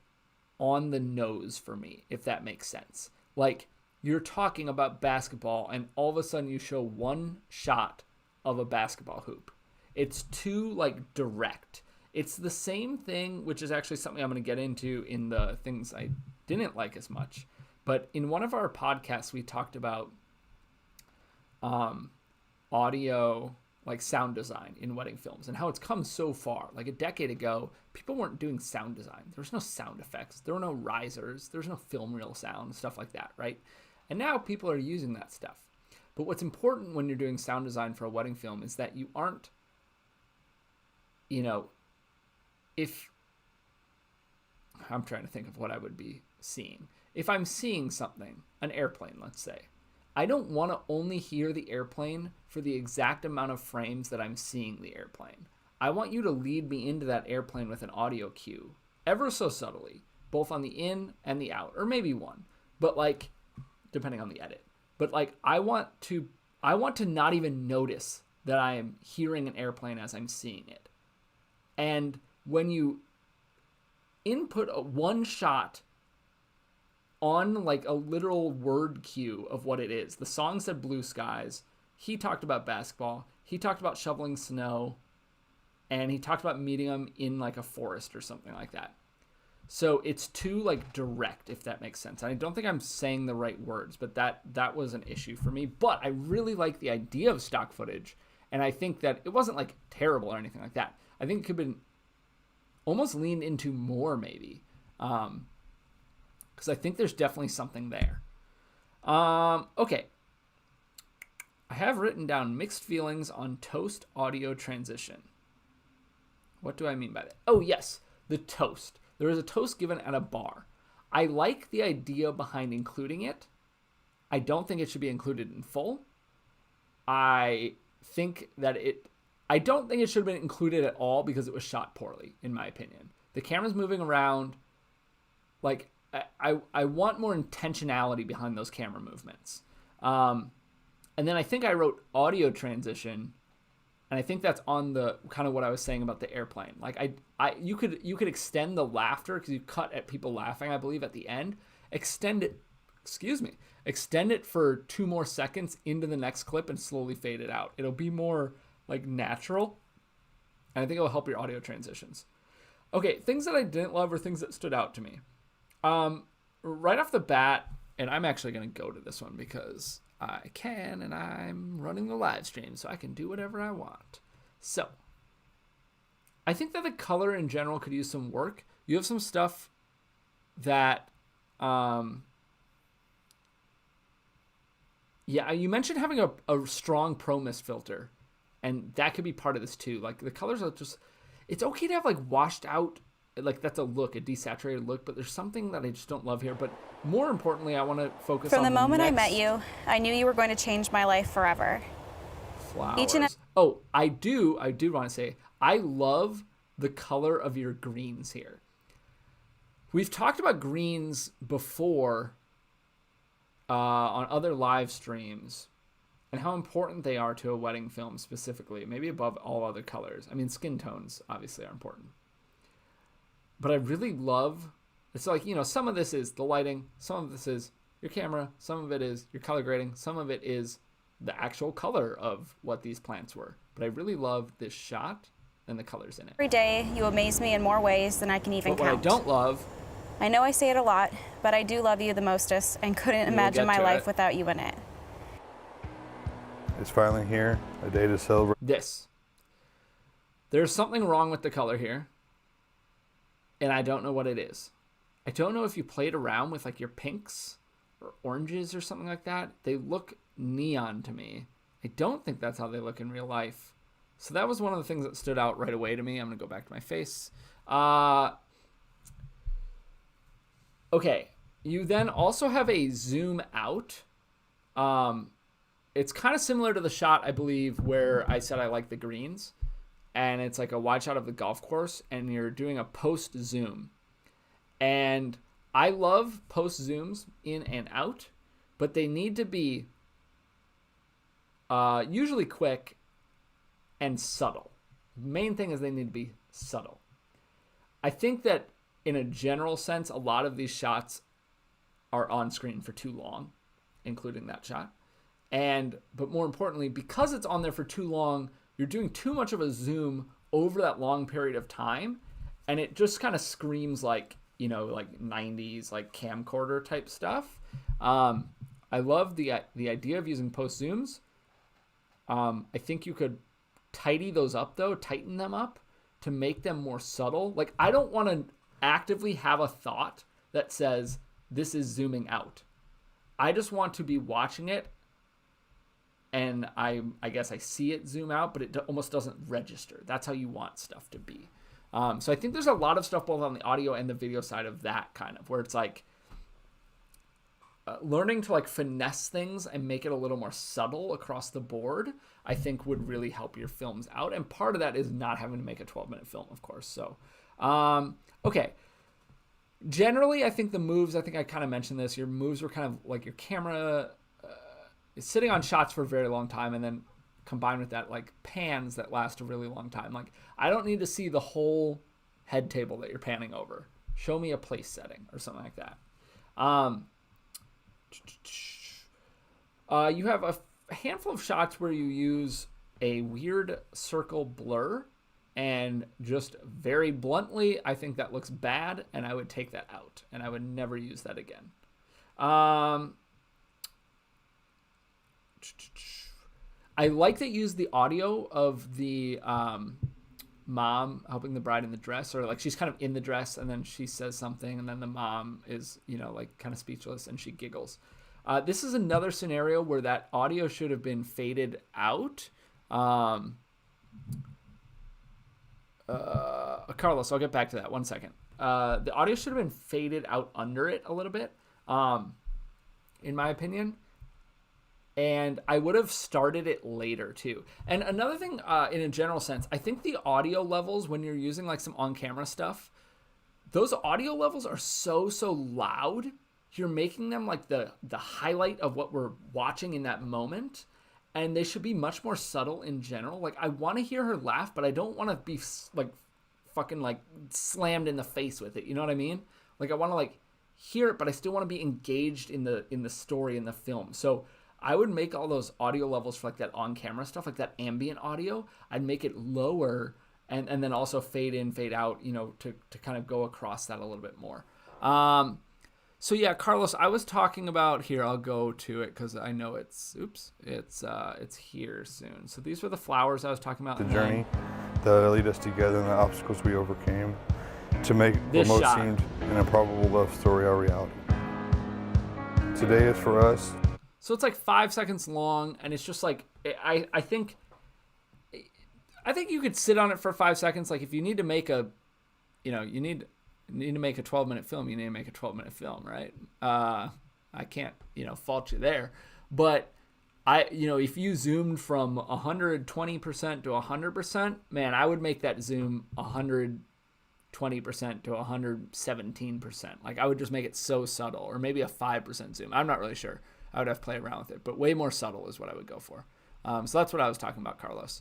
on the nose for me, if that makes sense. Like you're talking about basketball and all of a sudden you show one shot of a basketball hoop. It's too like direct. It's the same thing, which is actually something I'm going to get into in the things I didn't like as much. But in one of our podcasts, we talked about audio, like sound design in wedding films and how it's come so far. Like a decade ago, people weren't doing sound design. There was no sound effects. There were no risers. There was no film reel sound, stuff like that, right? And now people are using that stuff. But what's important when you're doing sound design for a wedding film is that you aren't, if I'm trying to think of what I would be seeing. If I'm seeing something, an airplane, let's say, I don't want to only hear the airplane for the exact amount of frames that I'm seeing the airplane. I want you to lead me into that airplane with an audio cue, ever so subtly, both on the in and the out, or maybe one, but like, depending on the edit. But like, I want to not even notice that I am hearing an airplane as I'm seeing it. And when you input one shot on like a literal word cue of what it is, the song said blue skies, he talked about basketball, he talked about shoveling snow, and he talked about meeting him in like a forest or something like that. So it's too like direct, if that makes sense. I don't think I'm saying the right words, but that was an issue for me. But I really like the idea of stock footage, and I think that it wasn't like terrible or anything like that. I think it could have been almost leaned into more, maybe, because I think there's definitely something there. Okay. I have written down mixed feelings on toast audio transition. What do I mean by that? Oh, yes, the toast. There is a toast given at a bar. I like the idea behind including it. I don't think it should be included in full. I don't think it should have been included at all because it was shot poorly, in my opinion. The camera's moving around. Like, I want more intentionality behind those camera movements. And then I think I wrote audio transition, and I think that's on the kind of what I was saying about the airplane. Like you could extend the laughter because you cut at people laughing, I believe, at the end. Extend it for 2 more seconds into the next clip and slowly fade it out. It'll be more like natural, and I think it'll help your audio transitions. Okay, things that I didn't love or things that stood out to me. Right off the bat, and I'm actually going to go to this one because I can, and I'm running the live stream, so I can do whatever I want. So, I think that the color in general could use some work. You have some stuff that, yeah, you mentioned having a strong Pro Mist filter, and that could be part of this too. Like, the colors are just, it's okay to have like washed out, like that's a desaturated look, but there's something that I just don't love here. But more importantly, I want to focus on From the moment I met next you, I knew you were going to change my life forever. flowers. I do want to say, I love the color of your greens here. We've talked about greens before on other live streams and how important they are to a wedding film specifically, maybe above all other colors. I mean, skin tones obviously are important. But I really love, it's like, you know, some of this is the lighting, some of this is your camera, some of it is your color grading, some of it is the actual color of what these plants were. But I really love this shot and the colors in it. Every day, you amaze me in more ways than I can even But what count. I don't love, I know I say it a lot, but I do love you the mostest and couldn't We'll imagine get my to life it. without you in it. It's finally here, a day to celebrate. There's something wrong with the color here, and I don't know what it is. I don't know if you played around with like your pinks or oranges or something like that. They look neon to me. I don't think that's how they look in real life. So that was one of the things that stood out right away to me. I'm going to go back to my face. Okay. You then also have a zoom out. It's kind of similar to the shot, I believe, where I said I like the greens. And it's like a wide shot of the golf course, and you're doing a post zoom. And I love post zooms in and out, but they need to be usually quick and subtle. Main thing is they need to be subtle. I think that in a general sense, a lot of these shots are on screen for too long, including that shot. But more importantly, because it's on there for too long, you're doing too much of a zoom over that long period of time, and it just kind of screams like, you know, like 90s, like camcorder type stuff. I love the idea of using post zooms. I think you could tidy those up though, tighten them up to make them more subtle. Like, I don't want to actively have a thought that says this is zooming out. I just want to be watching it, and I guess I see it zoom out, but it almost doesn't register. That's how you want stuff to be. So I think there's a lot of stuff both on the audio and the video side of that kind of, where it's like, learning to like finesse things and make it a little more subtle across the board, I think would really help your films out. And part of that is not having to make a 12-minute film, of course. So, okay. Generally, I think the moves, I think I kind of mentioned this, your moves were kind of like your camera is sitting on shots for a very long time, and then combined with that, like pans that last a really long time. Like, I don't need to see the whole head table that you're panning over. Show me a place setting or something like that. You have a handful of shots where you use a weird circle blur, and just very bluntly, I think that looks bad, and I would take that out, and I would never use that again. I like that you use the audio of the mom helping the bride in the dress, or like she's kind of in the dress and then she says something and then the mom is, like kind of speechless and she giggles. This is another scenario where that audio should have been faded out. Carlos, I'll get back to that. 1 second. The audio should have been faded out under it a little bit, in my opinion. And I would have started it later too. And another thing, in a general sense, I think the audio levels when you're using like some on-camera stuff, those audio levels are so loud. You're making them like the highlight of what we're watching in that moment. And they should be much more subtle in general. Like, I want to hear her laugh, but I don't want to be like fucking like slammed in the face with it. You know what I mean? Like, I want to like hear it, but I still want to be engaged in the story, in the film. So I would make all those audio levels for like that on-camera stuff, like that ambient audio. I'd make it lower and then also fade in, fade out, to kind of go across that a little bit more. So yeah, Carlos, I was talking about here. I'll go to it because I know it's here soon. So these were the flowers I was talking about. The journey that lead us together and the obstacles we overcame to make what most seemed an improbable love story our reality. Today is for us. So it's like 5 seconds long, and it's just like I think you could sit on it for 5 seconds. Like if you need to make a, you need to make a 12-minute film, you need to make a 12-minute film, right? I can't, fault you there. But if you zoomed from 120% to 100%, man, I would make that zoom 120% to 117%. Like I would just make it so subtle, or maybe a 5% zoom. I'm not really sure. I would have to play around with it, but way more subtle is what I would go for. So that's what I was talking about, Carlos.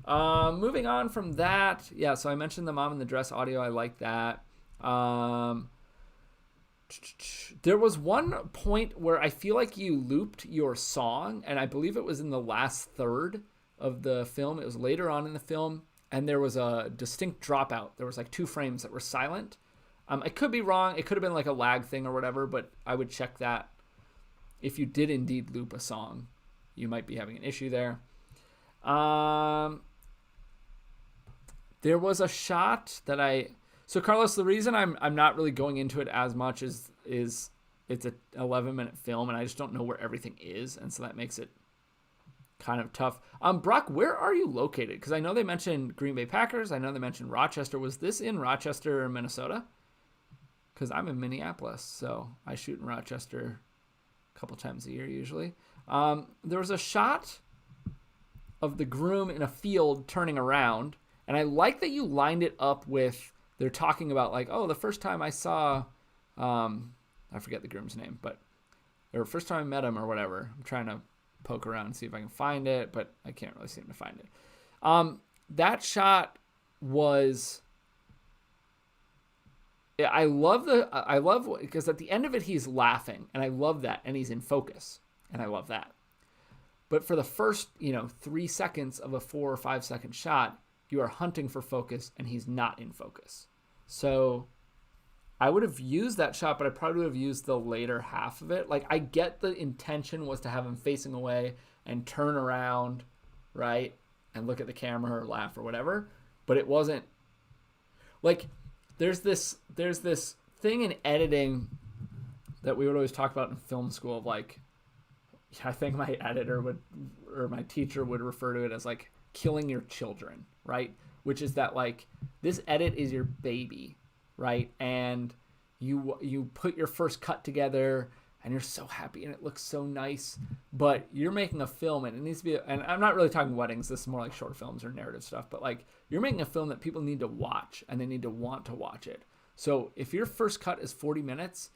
Moving on from that, yeah, so I mentioned the mom in the dress audio. I like that. There was one point where I feel like you looped your song, and I believe it was in the last third of the film. It was later on in the film, and there was a distinct dropout. There was like 2 frames that were silent. I could be wrong. It could have been like a lag thing or whatever, but I would check that. If you did indeed loop a song, you might be having an issue there. There was a shot that So Carlos, the reason I'm not really going into it as much is it's an 11-minute film, and I just don't know where everything is, and so that makes it kind of tough. Brock, where are you located? Because I know they mentioned Green Bay Packers. I know they mentioned Rochester. Was this in Rochester, Minnesota? Because I'm in Minneapolis, so I shoot in Rochester a couple times a year usually. There was a shot of the groom in a field turning around, and I like that you lined it up with, they're talking about like, oh, the first time I saw, I forget the groom's name, or first time I met him or whatever. I'm trying to poke around and see if I can find it, but I can't really seem to find it. That shot was, I love because at the end of it, he's laughing, and I love that, and he's in focus, and I love that. But for the first, 3 seconds of a 4 or 5 second shot, you are hunting for focus, and he's not in focus. So I would have used that shot, but I probably would have used the later half of it. Like, I get the intention was to have him facing away and turn around, right, and look at the camera or laugh or whatever, but it wasn't like, there's this thing in editing that we would always talk about in film school of like, I think my editor or my teacher would refer to it as like killing your children, right? Which is that like, this edit is your baby, right? And you put your first cut together and you're so happy and it looks so nice, but you're making a film and it needs to be, and I'm not really talking weddings, this is more like short films or narrative stuff, but like you're making a film that people need to watch and they need to want to watch it. So if your first cut is 40 minutes,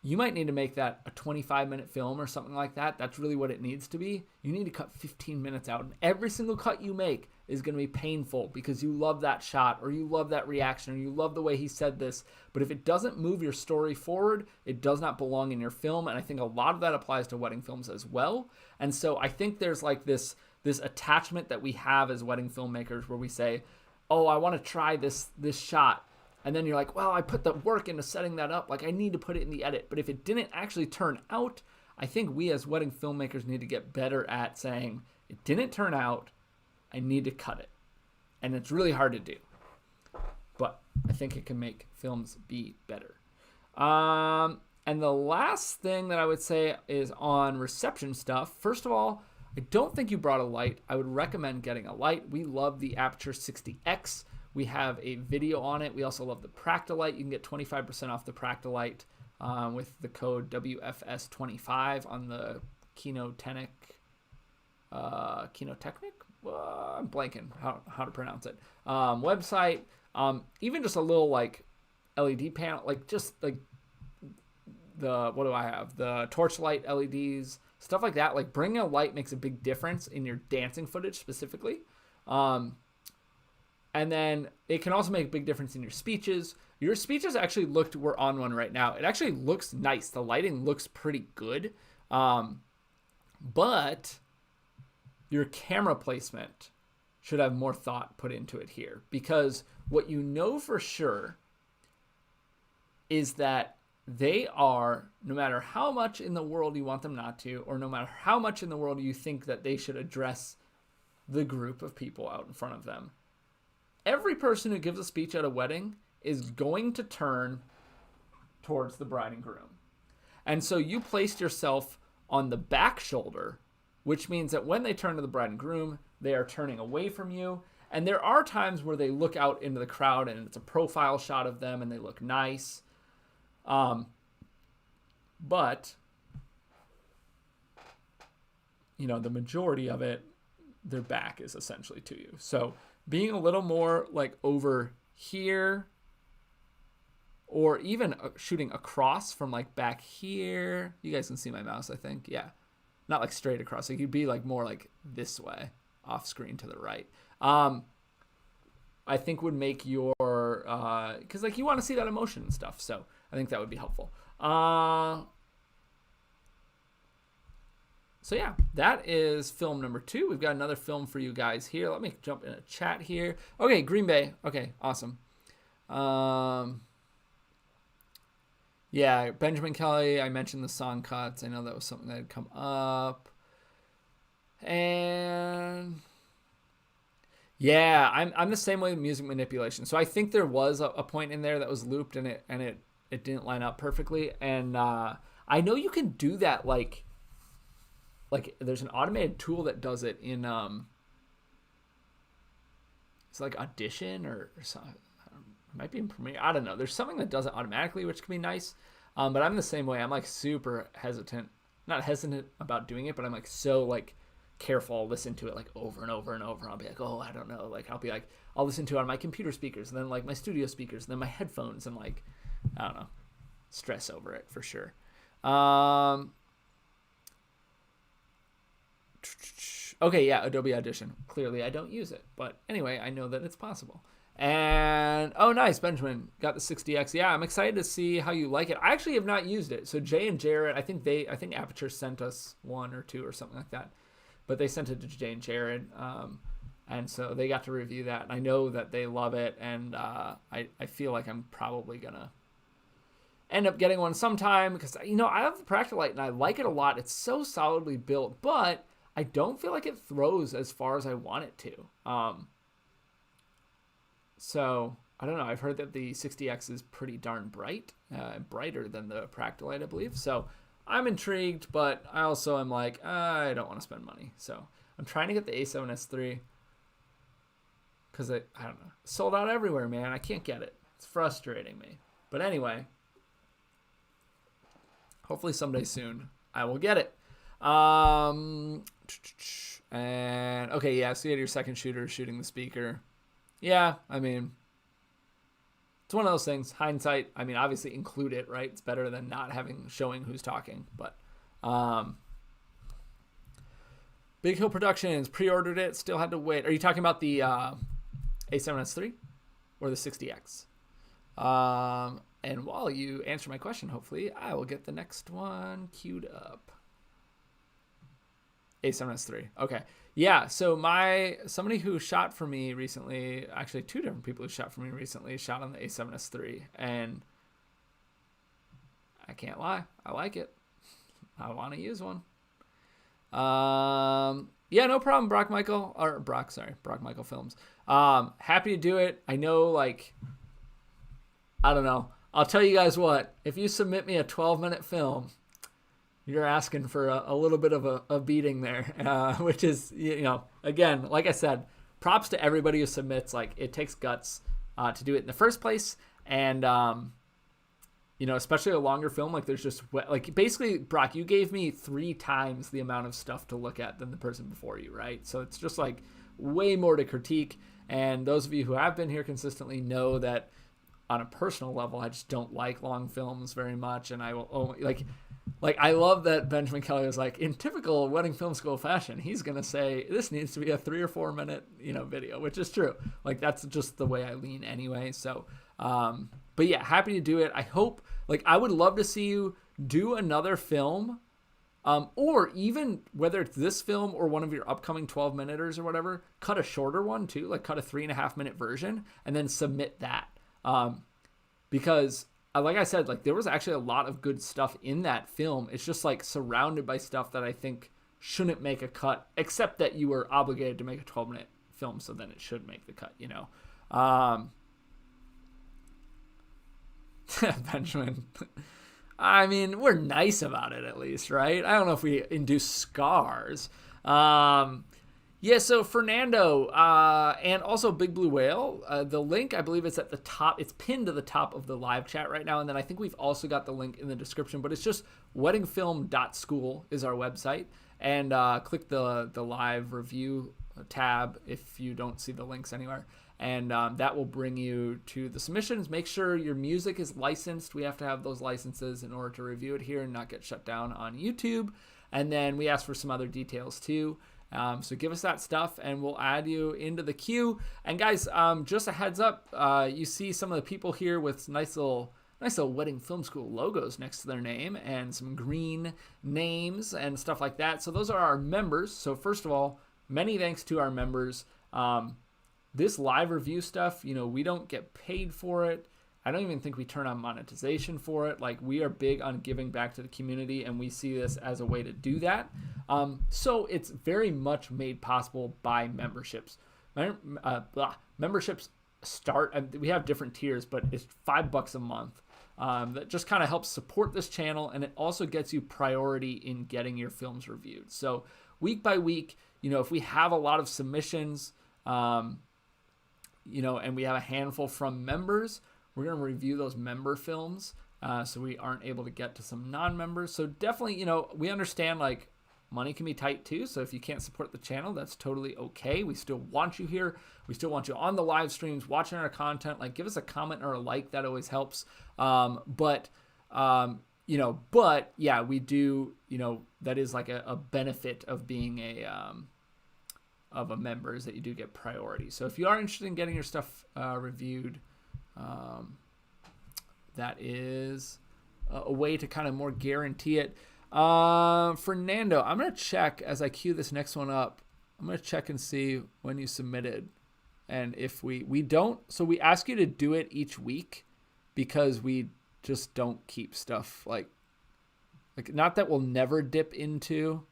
you might need to make that a 25-minute film or something like that. That's really what it needs to be. You need to cut 15 minutes out. And every single cut you make is going to be painful because you love that shot or you love that reaction or you love the way he said this. But if it doesn't move your story forward, it does not belong in your film. And I think a lot of that applies to wedding films as well. And so I think there's like this attachment that we have as wedding filmmakers where we say, oh, I want to try this shot. And then you're like, well, I put the work into setting that up. Like, I need to put it in the edit. But if it didn't actually turn out, I think we as wedding filmmakers need to get better at saying, it didn't turn out, I need to cut it. And it's really hard to do. But I think it can make films be better. And the last thing that I would say is on reception stuff. First of all, I don't think you brought a light. I would recommend getting a light. We love the Aperture 60X. We have a video on it. We also love the Practilite. You can get 25% off the Practilite with the code WFS25 on the Kinotechnic. I'm blanking how to pronounce it. Website. Even just a little like LED panel, like just like what do I have? The torchlight LEDs, stuff like that. Like bringing a light makes a big difference in your dancing footage specifically. And then it can also make a big difference in your speeches. Your speeches actually we're on one right now. It actually looks nice. The lighting looks pretty good. But your camera placement should have more thought put into it here. Because what you know for sure is that they are, no matter how much in the world you want them not to, or no matter how much in the world you think that they should address the group of people out in front of them, every person who gives a speech at a wedding is going to turn towards the bride and groom. And so you placed yourself on the back shoulder, which means that when they turn to the bride and groom, they are turning away from you. And there are times where they look out into the crowd and it's a profile shot of them and they look nice. But, you know, the majority of it, their back is essentially to you. So being a little more like over here, or even shooting across from like back here. You guys can see my mouse, I think. Yeah. Not like straight across. So you'd be like more like this way, off screen to the right. I think would make your, because like you want to see that emotion and stuff. So I think that would be helpful. So yeah, that is film number 2. We've got another film for you guys here. Let me jump in a chat here. Okay, Green Bay. Okay, awesome. Yeah, Benjamin Kelly, I mentioned the song cuts. I know that was something that had come up. And yeah, I'm the same way with music manipulation. So I think there was a point in there that was looped and it didn't line up perfectly. And I know you can do that like there's an automated tool that does it in it's like Audition or something. It might be in Premiere. I don't know. There's something that does it automatically, which can be nice. But I'm the same way. I'm like super hesitant, not hesitant about doing it, but I'm like so like careful. I'll listen to it like over and over and over. I'll be like, oh, I don't know. Like I'll listen to it on my computer speakers and then like my studio speakers and then my headphones and like, I don't know, stress over it for sure. Okay, yeah, Adobe Audition. Clearly I don't use it, but anyway, I know that it's possible. And oh, nice, Benjamin got the 60X. Yeah, I'm excited to see how you like it. I actually have not used it. So Jay and Jared, I think Aperture sent us 1 or 2 or something like that, but they sent it to Jay and Jared, and so they got to review that. And I know that they love it, and I feel like I'm probably gonna end up getting one sometime because I have the Practilite and I like it a lot. It's so solidly built, but I don't feel like it throws as far as I want it to. So I don't know. I've heard that the 60X is pretty darn bright, brighter than the Practilite, I believe. So I'm intrigued, but I also am like, I don't want to spend money. So I'm trying to get the A7S III because I don't know, sold out everywhere, man. I can't get it. It's frustrating me. But anyway, hopefully someday soon I will get it. And okay, yeah, so you had your second shooter shooting the speaker. Yeah, I mean, it's one of those things. Hindsight, I mean, obviously include it, right? It's better than not showing who's talking. But Big Hill Productions pre-ordered it, still had to wait. Are you talking about the A7S III or the 60X? And while you answer my question, hopefully, I will get the next one queued up. A7S III. Okay. Yeah, so somebody who shot for me recently, actually two different people who shot for me recently, shot on the A7S III, and I can't lie, I like it. I want to use one. Yeah, no problem, Brock Michael Films. Happy to do it. I know, like, I don't know. I'll tell you guys what, if you submit me a 12-minute film, you're asking for a little bit of a beating there, which is, again, like I said, props to everybody who submits. Like, it takes guts to do it in the first place. And, especially a longer film, like there's just, like, basically, Brock, you gave me 3 times the amount of stuff to look at than the person before you, right? So it's just like way more to critique. And those of you who have been here consistently know that on a personal level, I just don't like long films very much. And I will only, like, I love that Benjamin Kelly was like, in typical wedding film school fashion, he's going to say, this needs to be a 3 or 4 minute, video, which is true. Like, that's just the way I lean anyway. So, but yeah, happy to do it. I hope, like, I would love to see you do another film, or even whether it's this film or one of your upcoming 12-minuters or whatever, cut a shorter one too, like cut a 3.5-minute version and then submit that. Because like I said, like, there was actually a lot of good stuff in that film. It's just like surrounded by stuff that I think shouldn't make a cut, except that you were obligated to make a 12-minute film, so then it should make the cut, Benjamin, I mean, we're nice about it at least, right? I don't know if we induce scars. Yeah, so Fernando, and also Big Blue Whale, the link, I believe it's at the top. It's pinned to the top of the live chat right now. And then I think we've also got the link in the description, but it's just weddingfilm.school is our website. And click the live review tab if you don't see the links anywhere. And that will bring you to the submissions. Make sure your music is licensed. We have to have those licenses in order to review it here and not get shut down on YouTube. And then we ask for some other details too. So give us that stuff and we'll add you into the queue. And guys, just a heads up, you see some of the people here with nice little wedding film school logos next to their name and some green names and stuff like that. So those are our members. So first of all, many thanks to our members. This live review stuff, we don't get paid for it. I don't even think we turn on monetization for it. Like, we are big on giving back to the community, and we see this as a way to do that. So it's very much made possible by memberships. Memberships start, we have different tiers, but it's $5 a month. That just kind of helps support this channel, and it also gets you priority in getting your films reviewed. So week by week, if we have a lot of submissions, and we have a handful from members, we're going to review those member films, so we aren't able to get to some non-members. So definitely, we understand, like, money can be tight too. So if you can't support the channel, that's totally okay. We still want you here. We still want you on the live streams, watching our content. Like, give us a comment or a like. That always helps. But yeah, we do, that is like a benefit of being of a member, is that you do get priority. So if you are interested in getting your stuff reviewed, that is a way to kind of more guarantee it. Fernando, I'm going to check as I queue this next one up. I'm going to check and see when you submitted. And if we don't, so we ask you to do it each week because we just don't keep stuff like not that we'll never dip into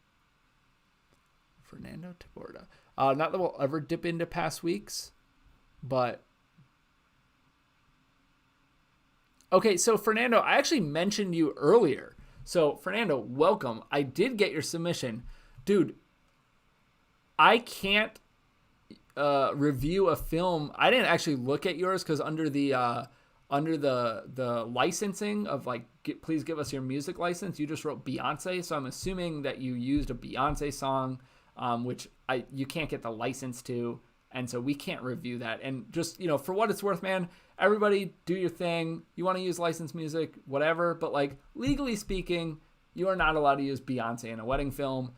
Fernando Taborda. Not that we'll ever dip into past weeks, but okay, so Fernando, I actually mentioned you earlier. So Fernando, welcome. I did get your submission. Dude, I can't review a film. I didn't actually look at yours because under the licensing of like please give us your music license. You just wrote Beyonce, so I'm assuming that you used a Beyonce song, which you can't get the license to, and so we can't review that. And just, for what it's worth, man, everybody do your thing. You want to use licensed music, whatever, but like legally speaking, you are not allowed to use Beyonce in a wedding film.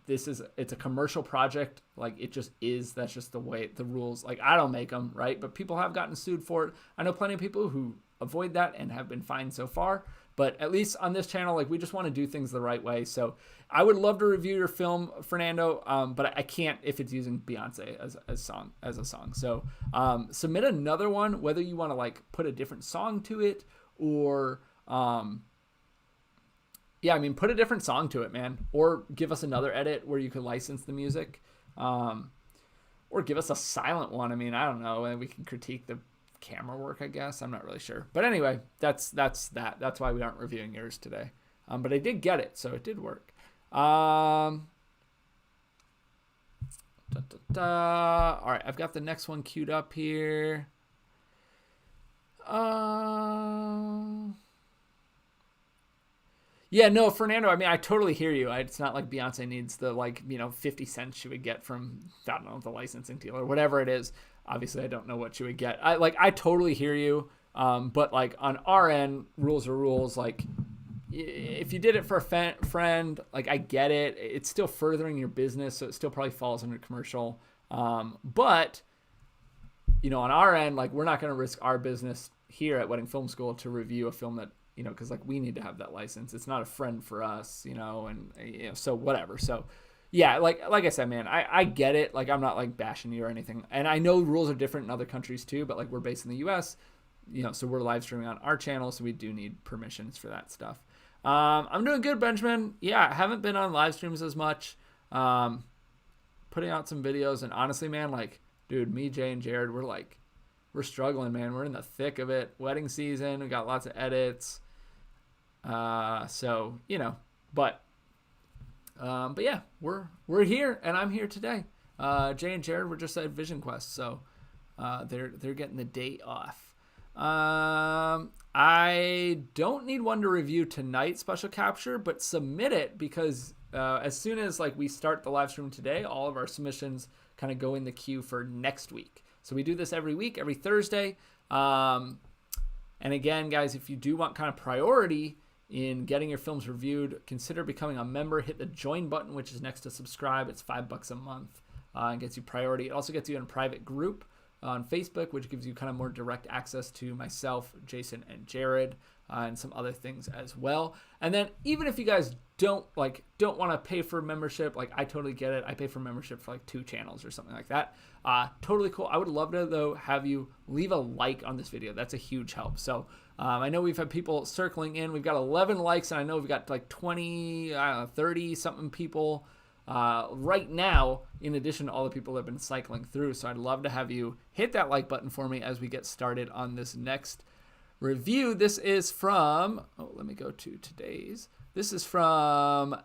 It's a commercial project. Like, it just is. That's just the way the rules. Like, I don't make them, right? But people have gotten sued for it. I know plenty of people who avoid that and have been fined so far. But at least on this channel, like, we just want to do things the right way. So I would love to review your film, Fernando, but I can't if it's using Beyonce as a song. So submit another one, whether you want to like put a different song to it or put a different song to it, man. Or give us another edit where you can license the music. Or give us a silent one. I mean, I don't know. And we can critique the camera work, I guess. I'm not really sure. But anyway, that's that. That's why we aren't reviewing yours today. But I did get it, so it did work. All right, I've got the next one queued up here. Yeah, no, Fernando, I mean, I totally hear you. It's not like Beyonce needs the, 50 cents she would get from, I don't know, the licensing deal or whatever it is. Obviously, I don't know what she would get. I totally hear you. But, like, on our end, rules are rules. Like, if you did it for a friend, like, I get it. It's still furthering your business, so it still probably falls under commercial. But, on our end, like, we're not going to risk our business here at Wedding Film School to review a film that, because like we need to have that license. It's not a friend for us, so whatever. So yeah, like I said, man, I get it. Like, I'm not like bashing you or anything. And I know rules are different in other countries too, but like we're based in the US, so we're live streaming on our channel. So we do need permissions for that stuff. I'm doing good, Benjamin. Yeah, I haven't been on live streams as much. Putting out some videos, and honestly, man, like, dude, me, Jay, and Jared, we're struggling, man. We're in the thick of it. Wedding season. We got lots of edits. So, but yeah, we're here, and I'm here today. Jay and Jared were just at Vision Quest, so they're getting the day off. I don't need one to review tonight, Special Capture, but submit it, because as soon as like we start the live stream today, all of our submissions kind of go in the queue for next week. So we do this every week, every Thursday. And again, guys, if you do want kind of priority in getting your films reviewed, consider becoming a member. Hit the join button, which is next to subscribe. It's $5 a month and gets you priority. It also gets you in a private group on Facebook, which gives you kind of more direct access to myself, Jason, and Jared, and some other things as well. And then even if you guys don't want to pay for membership, like, I totally get it. I pay for membership for like 2 channels or something like that. Totally cool. I would love to, though, have you leave a like on this video. That's a huge help. So I know we've had people circling in. We've got 11 likes, and I know we've got like 20, 30 something people right now, in addition to all the people that have been cycling through. So I'd love to have you hit that like button for me as we get started on this next review. This is from, let me go to today's. This is from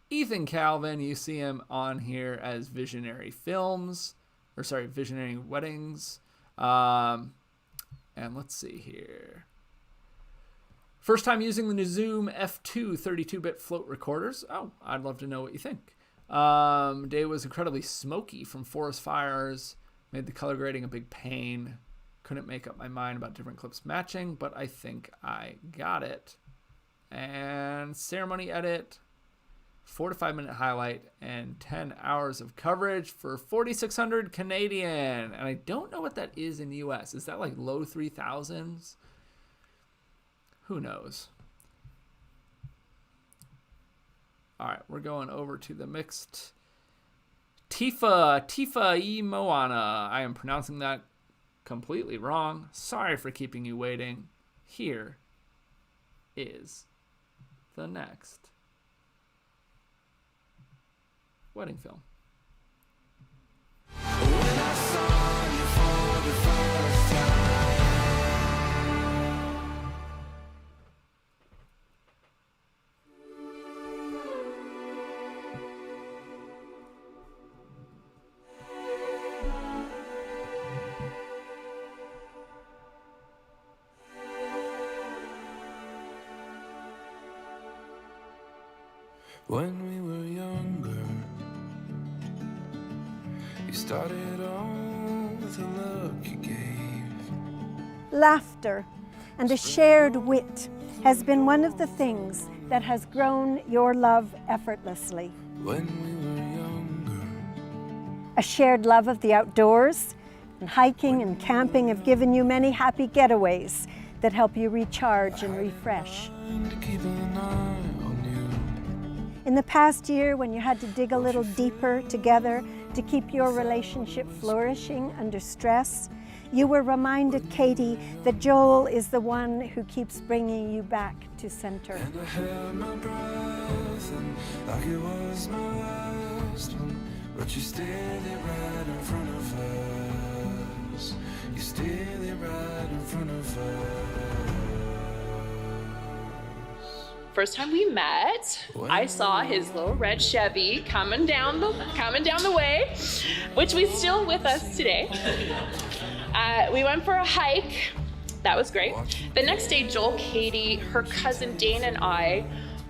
Ethan Calvin. You see him on here as Visionary Weddings. And let's see here. First time using the Zoom F2 32-bit float recorders. Oh, I'd love to know what you think. Day was incredibly smoky from forest fires. Made the color grading a big pain. Couldn't make up my mind about different clips matching, but I think I got it. And ceremony edit, 4 to 5 minute highlight, and 10 hours of coverage for 4,600 Canadian. And I don't know what that is in US. Is that like low 3,000s? Who knows? All right, we're going over to the mixed. Tifa E Moana. I am pronouncing that completely wrong. Sorry for keeping you waiting. Here is the next wedding film. When we were younger, you started all with a look you gave. Laughter and a shared wit has been one of the things that has grown your love effortlessly. When we were younger, A shared love of the outdoors and hiking and camping have given you many happy getaways that help you recharge and refresh. to keep an eye on you. In the past year, when you had to dig a little deeper together to keep your relationship flourishing under stress, you were reminded, Katie, that Joel is the one who keeps bringing you back to center. And I held my breath, and like it was my last one, but you stared it right in front of us. You stared it right in front of us. First time we met, I saw his little red Chevy coming down the way, which was still with us today. We went for a hike. That was great. The next day, Joel, Katie, her cousin Dane, and I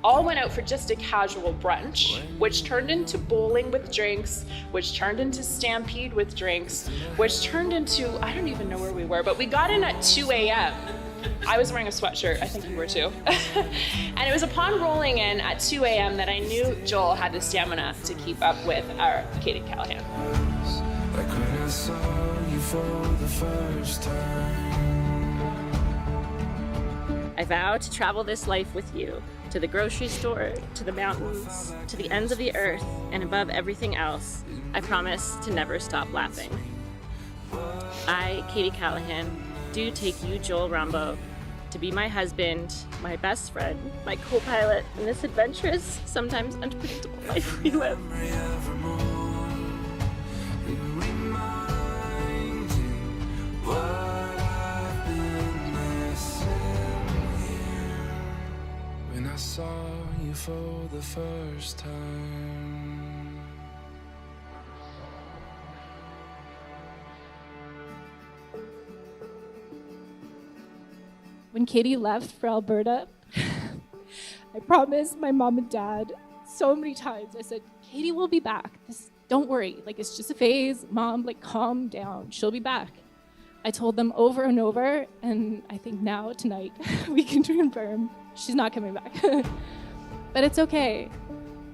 all went out for just a casual brunch, which turned into bowling with drinks, which turned into stampede with drinks, which turned into, I don't even know where we were, but we got in at 2 a.m. I was wearing a sweatshirt, I think you were too. And it was upon rolling in at 2 a.m. that I knew Joel had the stamina to keep up with our Katie Callahan. Like when I saw you for the first time. I vow to travel this life with you, to the grocery store, to the mountains, to the ends of the earth, and above everything else, I promise to never stop laughing. I, Katie Callahan, do take you, Joel Rambo, to be my husband, my best friend, my co-pilot in this adventurous, sometimes unpredictable life we live. When I saw you for the first time. When Katie left for Alberta, I promised my mom and dad so many times. I said, Katie will be back. Don't worry. It's just a phase. Mom, calm down. She'll be back. I told them over and over, and I think now, tonight, we can confirm she's not coming back. But it's okay.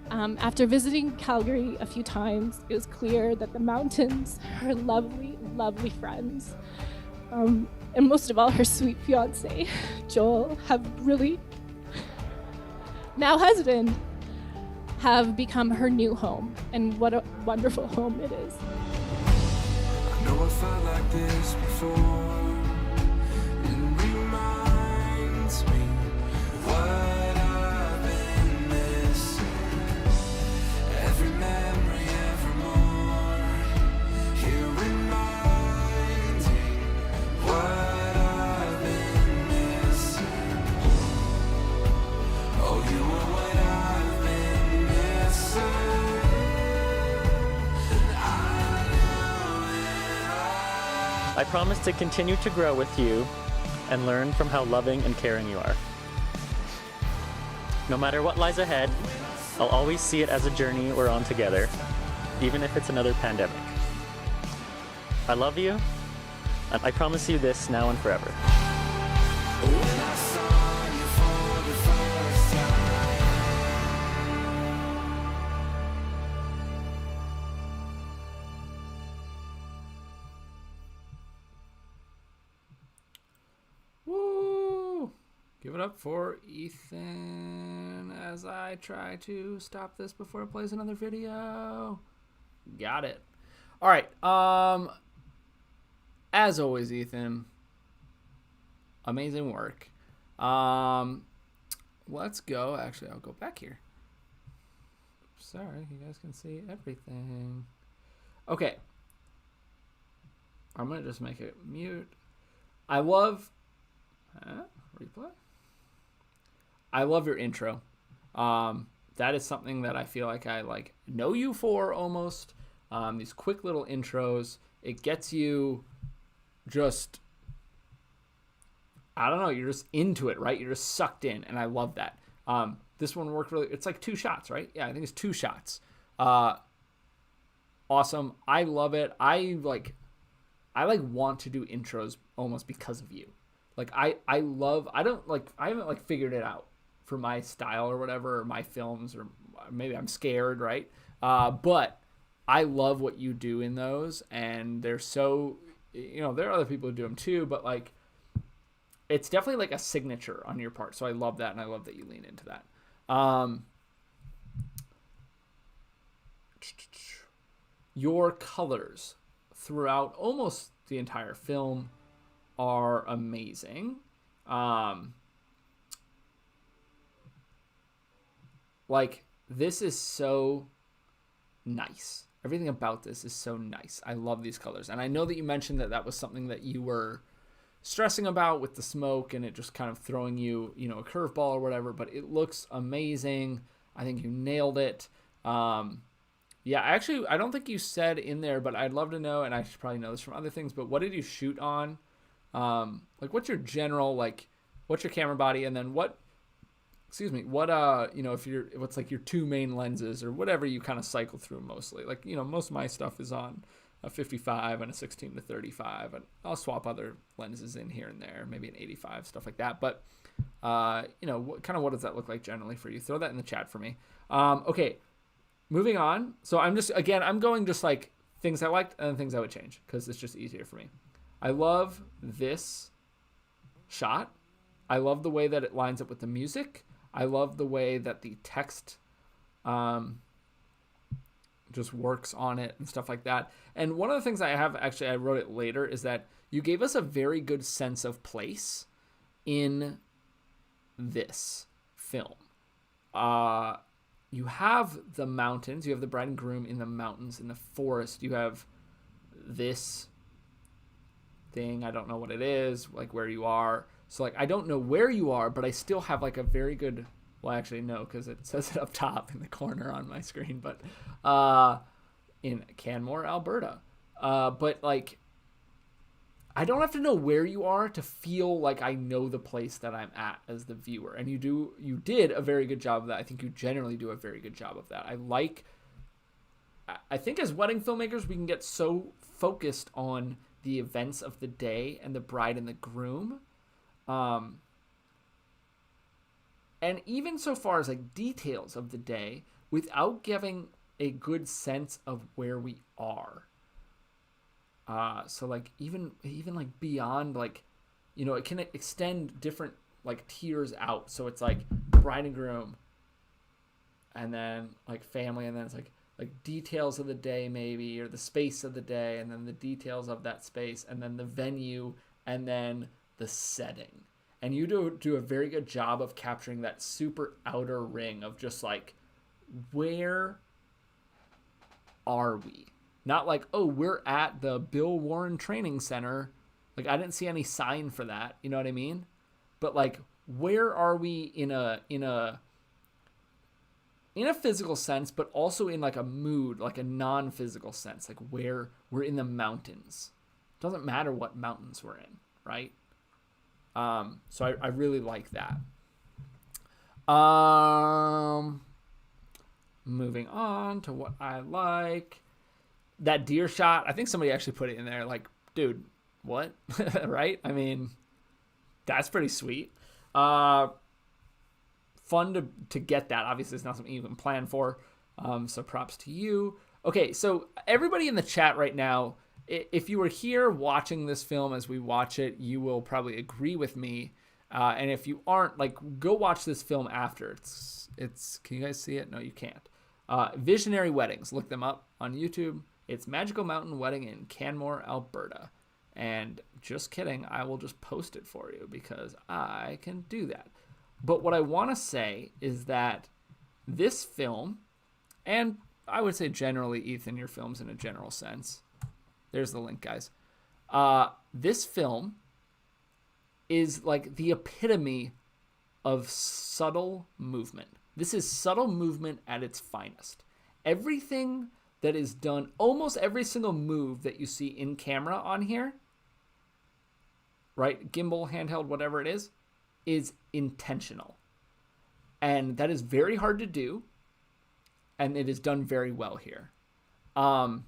After visiting Calgary a few times, it was clear that the mountains, her lovely, lovely friends, and most of all, her sweet fiance, Joel, now husband, have become her new home. And what a wonderful home it is. I know I felt like this before. It reminds me what I've been missing. Every memory, evermore. Here reminding what I've been missing. Oh, you are what I've been missing. I promise to continue to grow with you and learn from how loving and caring you are. No matter what lies ahead, I'll always see it as a journey we're on together, even if it's another pandemic. I love you, and I promise you this now and forever. Woo! Give it up for Ethan as I try to stop this before it plays another video. Got it. All right. As always, Ethan, amazing work. Let's go. Actually, I'll go back here. Sorry, you guys can see everything. Okay. I'm going to just make it mute. I love... replay? I love your intro. That is something that I feel like I know you for almost. These quick little intros. It gets you just... I don't know, you're just into it, right? You're just sucked in, and I love that. this one worked really. It's like 2 shots, right? Yeah, I think it's 2 shots. Awesome. I love it. I want to do intros almost because of you. Like I haven't like figured it out for my style or whatever, or my films, or maybe I'm scared, right? But I love what you do in those, and they're so, there are other people who do them too, but like, it's definitely like a signature on your part. So I love that, and I love that you lean into that. Your colors throughout almost the entire film are amazing. Like, this is so nice. Everything about this is so nice. I love these colors. And I know that you mentioned that that was something that you were stressing about with the smoke and it just kind of throwing you, a curveball or whatever, but it looks amazing. I think you nailed it. Yeah, actually, I don't think you said in there, but I'd love to know, and I should probably know this from other things, but what did you shoot on? Like, what's your general, like, what's your camera body, and then what's like your 2 main lenses or whatever you kind of cycle through mostly. Like, most of my stuff is on a 55 and a 16-35, and I'll swap other lenses in here and there, maybe an 85, stuff like that. But, what does that look like generally for you? Throw that in the chat for me. Okay, moving on. So I'm going just like things I liked and things I would change because it's just easier for me. I love this shot. I love the way that it lines up with the music. I love the way that the text just works on it and stuff like that. And one of the things I wrote it later, is that you gave us a very good sense of place in this film. You have the mountains. You have the bride and groom in the mountains, in the forest. You have this thing. I don't know what it is, like where you are. So, like, I don't know where you are, but I still have, like, a very good... Well, actually, no, because it says it up top in the corner on my screen. But in Canmore, Alberta. But, like, I don't have to know where you are to feel like I know the place that I'm at as the viewer. And you did a very good job of that. I think you generally do a very good job of that. I think as wedding filmmakers, we can get so focused on the events of the day and the bride and the groom. And even so far as like details of the day, without giving a good sense of where we are. So like even like beyond, like, it can extend different like tiers out. So it's like bride and groom, and then like family, and then it's like details of the day maybe, or the space of the day, and then the details of that space, and then the venue, and then the setting. And you do a very good job of capturing that super outer ring of just like, where are we? Not like, oh, we're at the Bill Warren Training Center. Like, I didn't see any sign for that. You know what I mean? But like, where are we in a physical sense, but also in like a mood, like a non-physical sense, like where we're in the mountains. Doesn't matter what mountains we're in, right? So I really like that. Moving on to what I like. That deer shot, I think somebody actually put it in there, like, dude, what? Right? I mean, that's pretty sweet. Fun to get that. Obviously, it's not something you can plan for. So props to you. Okay, so everybody in the chat right now, if you were here watching this film as we watch it, you will probably agree with me. And if you aren't, like, go watch this film after. It's can you guys see it? No, you can't. Visionary Weddings. Look them up on YouTube. It's Magical Mountain Wedding in Canmore, Alberta. And just kidding, I will just post it for you because I can do that. But what I want to say is that this film, and I would say generally, Ethan, your films in a general sense. There's the link, guys. This film is like the epitome of subtle movement. This is subtle movement at its finest. Everything that is done, almost every single move that you see in camera on here, right? Gimbal, handheld, whatever it is intentional. And that is very hard to do. And it is done very well here. So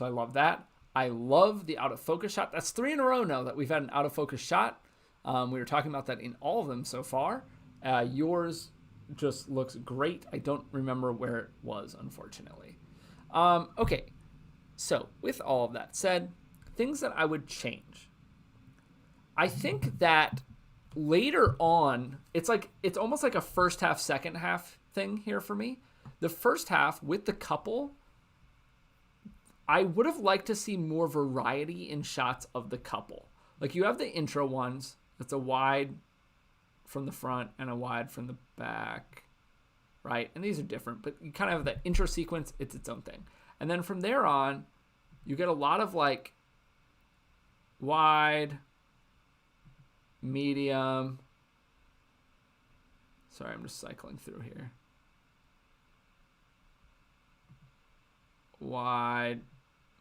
I love that. I love the out of focus shot. That's 3 in a row now that we've had an out of focus shot. We were talking about that in all of them so far. Yours just looks great. I don't remember where it was, unfortunately. Okay, so with all of that said, things that I would change. I think that later on, it's almost like a first half, second half thing here for me. The first half with the couple, I would have liked to see more variety in shots of the couple. Like you have the intro ones, it's a wide from the front and a wide from the back, right? And these are different, but you kind of have that intro sequence, it's its own thing. And then from there on, you get a lot of like wide, medium. Sorry, I'm just cycling through here. Wide,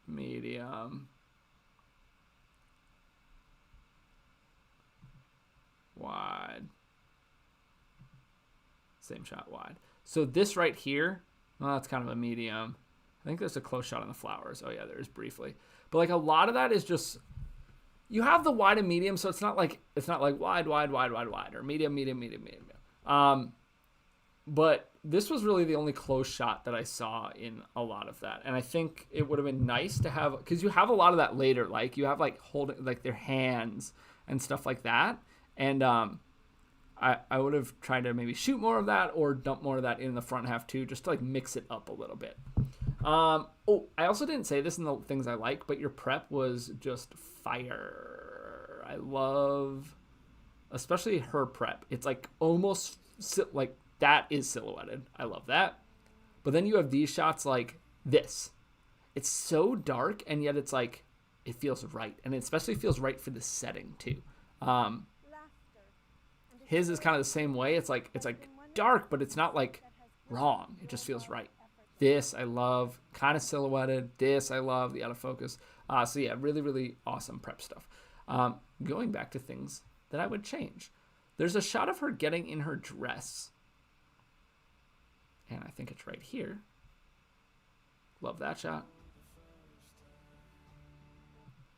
medium, wide, same shot, wide. So this right here, well, that's kind of a medium. I think there's a close shot on the flowers. Oh yeah, there is briefly. But like a lot of that is just, you have the wide and medium, so it's not like wide, wide, wide, wide, wide, or medium, medium, medium, medium. But this was really the only close shot that I saw in a lot of that. And I think it would have been nice to have, because you have a lot of that later, like you have like holding like their hands and stuff like that. And I would have tried to maybe shoot more of that or dump more of that in the front half too, just to like mix it up a little bit. Oh, I also didn't say this in the things I like, but your prep was just fire. I love, especially her prep. It's like almost like that is silhouetted. I love that. But then you have these shots like this. It's so dark, and yet it's like, it feels right. And it especially feels right for the setting too. His is kind of the same way. It's like dark, but it's not like wrong. It just feels right. This I love, kind of silhouetted. This I love, the out of focus. So yeah, really, really awesome prep stuff. Going back to things that I would change. There's a shot of her getting in her dress. And I think it's right here. Love that shot.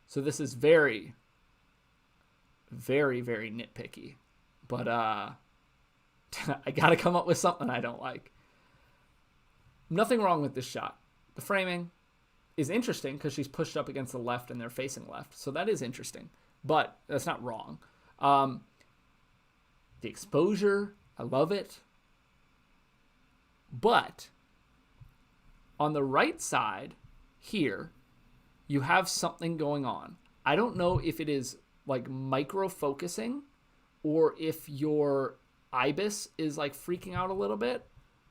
So this is very, very, very nitpicky. But I got to come up with something I don't like. Nothing wrong with this shot. The framing is interesting because she's pushed up against the left and they're facing left. So that is interesting. But that's not wrong. The exposure, I love it. But on the right side here, you have something going on. I don't know if it is like micro focusing or if your ibis is like freaking out a little bit.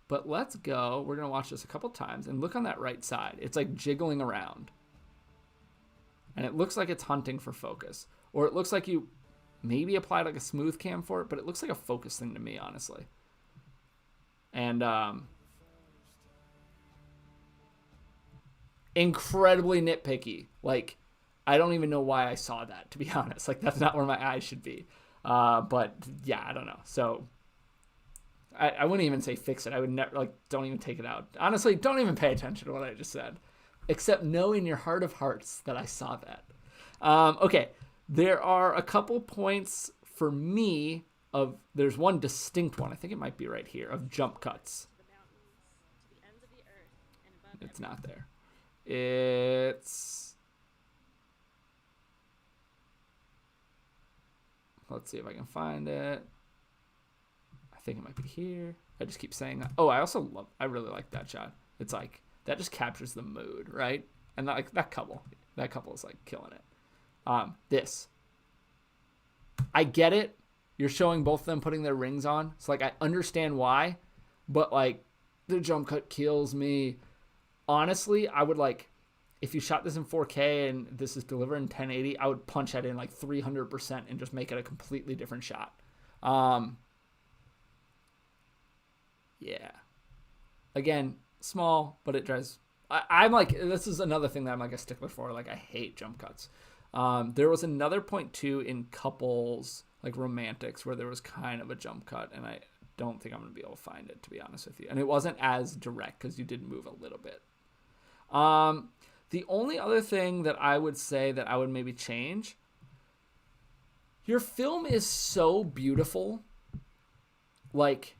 But let's go. We're going to watch this a couple times and look on that right side. It's like jiggling around. And it looks like it's hunting for focus. Or it looks like you maybe applied like a smooth cam for it, but it looks like a focus thing to me, honestly. And incredibly nitpicky. Like, I don't even know why I saw that, to be honest. Like, that's not where my eyes should be. But yeah, I don't know. So I wouldn't even say fix it. I would never, like, don't even take it out. Honestly, don't even pay attention to what I just said. Except know in your heart of hearts that I saw that. Okay, there are a couple points for me of, there's one distinct one, I think it might be right here, of jump cuts. It's not there. It's, let's see if I can find it. I think it might be here. I just keep saying that. Oh, I really like that shot. It's like, that just captures the mood, right? And that couple is like killing it. This, I get it. You're showing both of them putting their rings on. So like, I understand why, but like the jump cut kills me. Honestly, I would like, if you shot this in 4K and this is delivered in 1080, I would punch that in like 300% and just make it a completely different shot. Yeah. Again, small, but it drives. I'm like, this is another thing that I'm like a stickler for. Like, I hate jump cuts. There was another point too in couples, like romantics, where there was kind of a jump cut, and don't think I'm going to be able to find it, to be honest with you. And it wasn't as direct because you did move a little bit. The only other thing that I would say that I would maybe change, your film is so beautiful. Like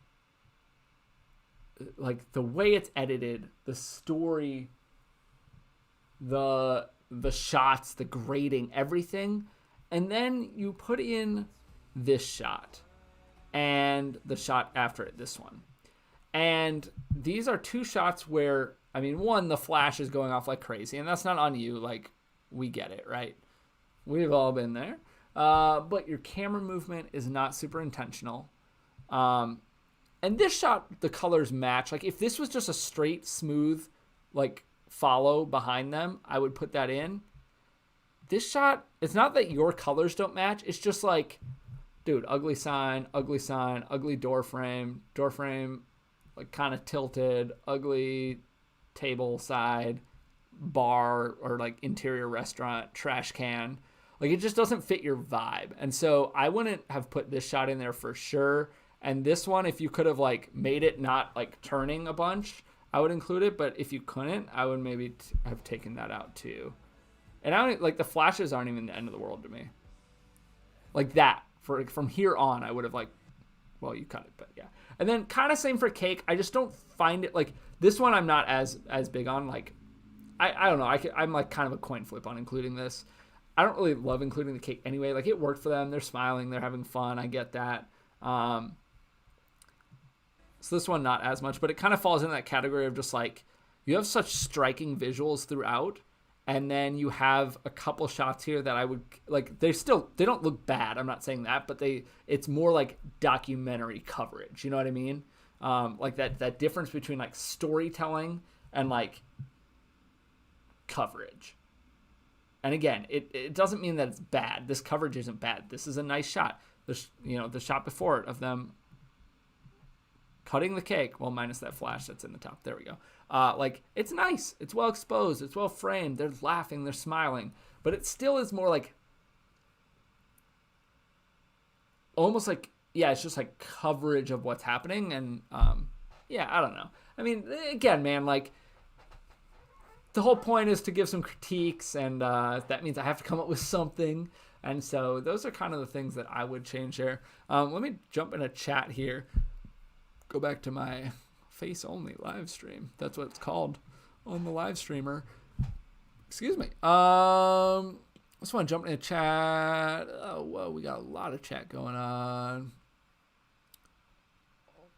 the way it's edited, the story, the shots, the grading, everything. And then you put in this shot and the shot after it, this one. And these are two shots where, I mean, one, the flash is going off like crazy, and that's not on you. Like, we get it, right? We've all been there. But your camera movement is not super intentional. And this shot, the colors match. Like, if this was just a straight, smooth, like, follow behind them, I would put that in. This shot, it's not that your colors don't match. It's just like, dude, ugly sign, ugly door frame, like kind of tilted, ugly table side, bar, or like interior restaurant, trash can. Like, it just doesn't fit your vibe. And so I wouldn't have put this shot in there for sure. And this one, if you could have like made it not like turning a bunch, I would include it. But if you couldn't, I would maybe have taken that out too. And I don't like, the flashes aren't even the end of the world to me. Like that, from here on, I would have like, well, you cut it, but yeah. And then kind of same for cake. I just don't find it, like, this one I'm not as big on. Like, I don't know. I'm like kind of a coin flip on including this. I don't really love including the cake anyway. Like, it worked for them. They're smiling. They're having fun. I get that. So this one, not as much, but it kind of falls in that category of just like, you have such striking visuals throughout. And then you have a couple shots here that I would like, they don't look bad. I'm not saying that, but it's more like documentary coverage. You know what I mean? Like that difference between like storytelling and like coverage. And again, it doesn't mean that it's bad. This coverage isn't bad. This is a nice shot. The shot before it of them cutting the cake, well, minus that flash that's in the top. There we go. Like, it's nice. It's well exposed. It's well framed. They're laughing. They're smiling. But it still is more like, almost like, yeah, it's just like coverage of what's happening. And, yeah, I don't know. I mean, again, man, like, the whole point is to give some critiques, and that means I have to come up with something. And so those are kind of the things that I would change there. Let me jump in a chat here. Go back to my face only live stream. That's what it's called on the live streamer. Excuse me. I just want to jump in a chat. Oh, whoa, we got a lot of chat going on.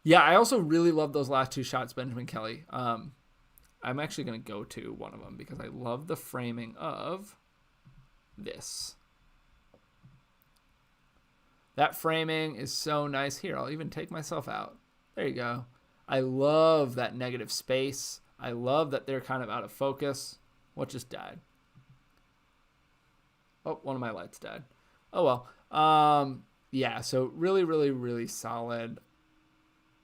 Yeah, I also really love those last two shots, Benjamin Kelly. I'm actually going to go to one of them because I love the framing of this. That framing is so nice. Here, I'll even take myself out. There you go. I love that negative space. I love that they're kind of out of focus. What just died? Oh, one of my lights died. Oh, well. Yeah, so really, really, really solid.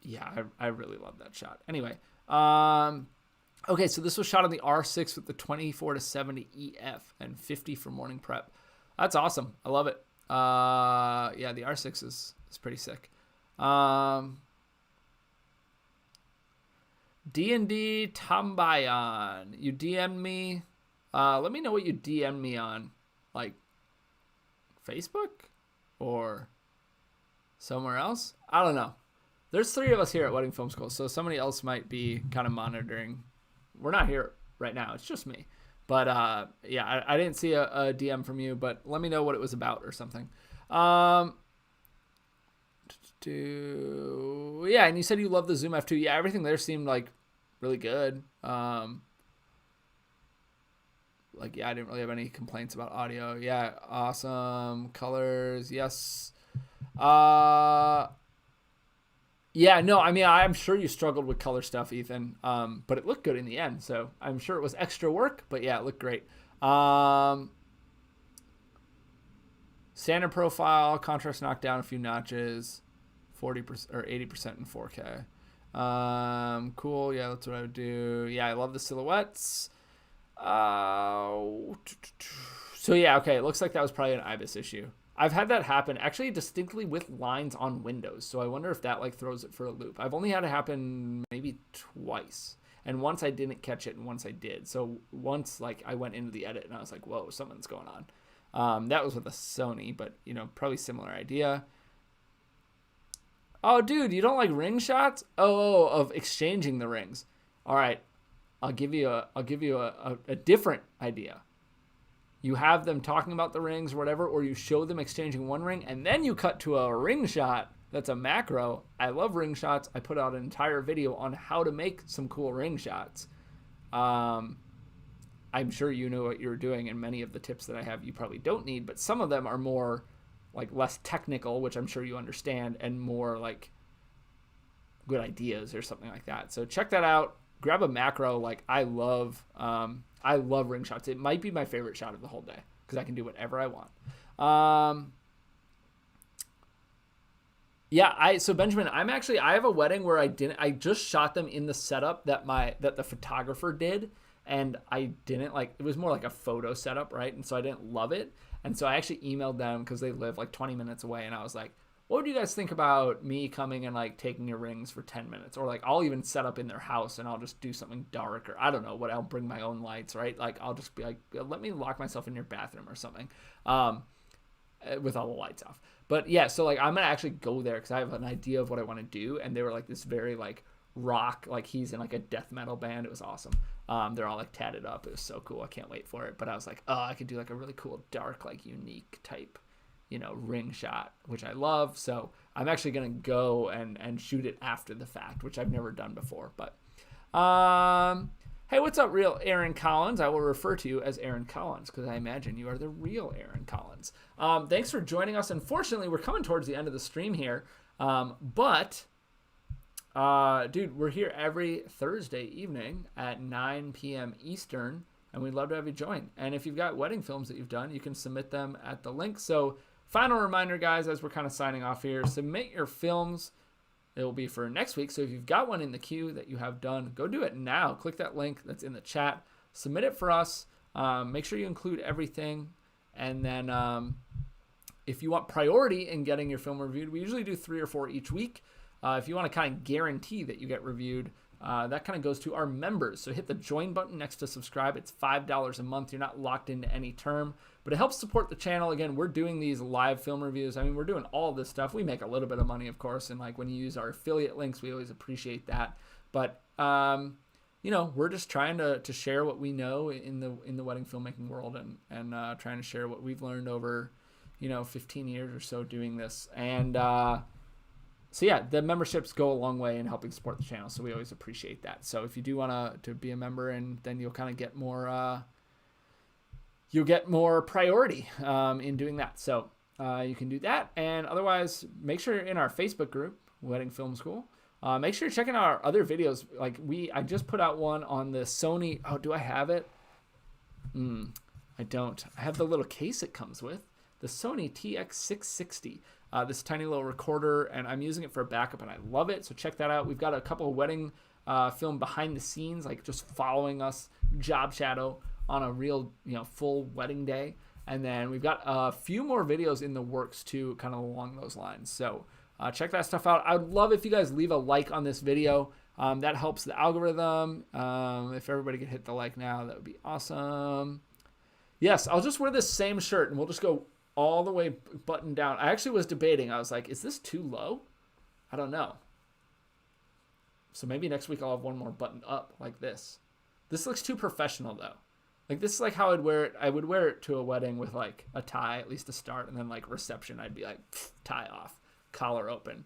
Yeah, I really love that shot. Anyway, okay, so this was shot on the R6 with the 24-70 EF and 50 for morning prep. That's awesome. I love it. Yeah, the R6 is pretty sick. D&D Tambayan, you DM'd me. Let me know what you DM'd me on, like Facebook or somewhere else. I don't know. There's 3 of us here at Wedding Film School, so somebody else might be kind of monitoring. We're not here right now. It's just me. But yeah, I didn't see a DM from you, but let me know what it was about or something. Yeah, and you said you love the Zoom F2. Yeah, everything there seemed like really good. Like, yeah, I didn't really have any complaints about audio. Yeah, awesome. Colors, yes. Yeah, no, I mean, I'm sure you struggled with color stuff, Ethan, but it looked good in the end, so I'm sure it was extra work, but yeah, it looked great. Standard profile, contrast knocked down a few notches, 40% or 80% in 4K. Cool, yeah, that's what I would do. Yeah, I love the silhouettes. So yeah, okay, it looks like that was probably an IBIS issue. I've had that happen actually distinctly with lines on windows. So I wonder if that like throws it for a loop. I've only had it happen maybe twice. And once I didn't catch it and once I did. So once like I went into the edit and I was like, whoa, something's going on. That was with a Sony, but you know, probably similar idea. Oh, dude, you don't like ring shots? Oh, of exchanging the rings. All right, I'll give you a different idea. You have them talking about the rings or whatever, or you show them exchanging one ring, and then you cut to a ring shot that's a macro. I love ring shots. I put out an entire video on how to make some cool ring shots. I'm sure you know what you're doing, and many of the tips that I have you probably don't need, but some of them are more like less technical, which I'm sure you understand, and more like good ideas or something like that. So check that out. Grab a macro. Like I love ring shots. It might be my favorite shot of the whole day because I can do whatever I want. So Benjamin, I have a wedding where I just shot them in the setup that the photographer did, and I didn't like, it was more like a photo setup, right? And so I didn't love it. And so I actually emailed them because they live like 20 minutes away, and I was like, what would you guys think about me coming and like taking your rings for 10 minutes? Or like I'll even set up in their house and I'll just do something dark, or I don't know what, I'll bring my own lights, right? Like I'll just be like, let me lock myself in your bathroom or something with all the lights off. But yeah, so like I'm gonna actually go there because I have an idea of what I want to do. And they were like this very like rock, like he's in like a death metal band. It was awesome. They're all like tatted up. It was so cool. I can't wait for it. But I was like, oh, I could do like a really cool dark, like unique type, you know, ring shot, which I love. So I'm actually going to go and shoot it after the fact, which I've never done before. But hey, what's up, real Aaron Collins? I will refer to you as Aaron Collins because I imagine you are the real Aaron Collins. Thanks for joining us. Unfortunately, we're coming towards the end of the stream here. Dude, we're here every Thursday evening at 9 p.m. Eastern, and we'd love to have you join. And if you've got wedding films that you've done, you can submit them at the link. So final reminder, guys, as we're kind of signing off here, submit your films. It will be for next week. So if you've got one in the queue that you have done, go do it now. Click that link that's in the chat. Submit it for us. Make sure you include everything. And then if you want priority in getting your film reviewed, we usually do 3 or 4 each week. If you want to kind of guarantee that you get reviewed, that kind of goes to our members. So hit the join button next to subscribe. It's $5 a month. You're not locked into any term, but it helps support the channel. Again, we're doing these live film reviews. I mean, we're doing all this stuff. We make a little bit of money, of course, and like when you use our affiliate links, we always appreciate that. But you know, we're just trying to share what we know in the wedding filmmaking world, and trying to share what we've learned over, 15 years or so doing this. And so yeah, the memberships go a long way in helping support the channel, so we always appreciate that. So if you do want to be a member, and then you'll kind of get more priority in doing that. So you can do that, and otherwise, make sure you're in our Facebook group, Wedding Film School. Make sure you're checking out our other videos. Like I just put out one on the Sony. Oh, do I have it? I don't. I have the little case it comes with, the Sony TX660. This tiny little recorder, and I'm using it for a backup, and I love it. So check that out. We've got a couple of wedding film behind the scenes, like just following us, job shadow on a real, full wedding day. And then we've got a few more videos in the works too, kind of along those lines. So check that stuff out. I would love if you guys leave a like on this video. That helps the algorithm. If everybody could hit the like now, that would be awesome. Yes, I'll just wear this same shirt, and we'll just go all the way buttoned down. I actually was debating. I was like, is this too low? I don't know. So maybe next week I'll have one more buttoned up like this. This looks too professional though. Like this is like how I'd wear it. I would wear it to a wedding with like a tie, at least to start, and then like reception, I'd be like tie off, collar open.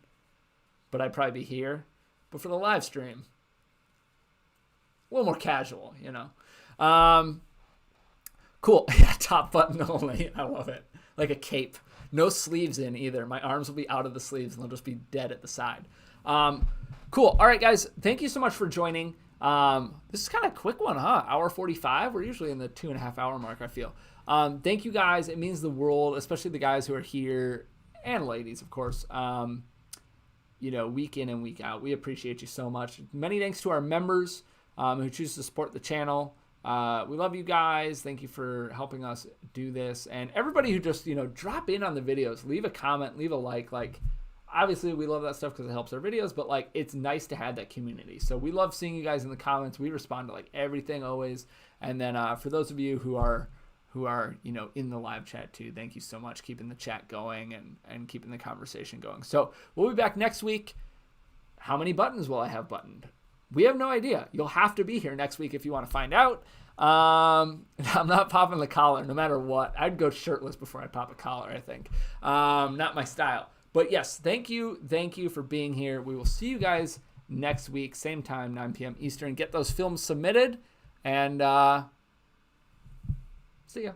But I'd probably be here. But for the live stream, a little more casual, Cool. Yeah, top button only. I love it. Like a cape. No sleeves in either. My arms will be out of the sleeves, and they'll just be dead at the side. Cool. All right, guys. Thank you so much for joining. This is kind of a quick one, huh? Hour 45. We're usually in the 2.5 hour mark, I feel. Thank you, guys. It means the world, especially the guys who are here, and ladies, of course, week in and week out. We appreciate you so much. Many thanks to our members who choose to support the channel. We love you guys. Thank you for helping us do this. And everybody who just, drop in on the videos, leave a comment, leave a like. Like, obviously, we love that stuff because it helps our videos, but, like, it's nice to have that community. So we love seeing you guys in the comments. We respond to, like, everything always. And then for those of you who are in the live chat too, thank you so much, keeping the chat going and keeping the conversation going. So we'll be back next week. How many buttons will I have buttoned? We have no idea. You'll have to be here next week if you want to find out. I'm not popping the collar no matter what. I'd go shirtless before I pop a collar, I think. Not my style. But yes, thank you for being here. We will see you guys next week, same time, 9 p.m. Eastern. Get those films submitted, and see ya.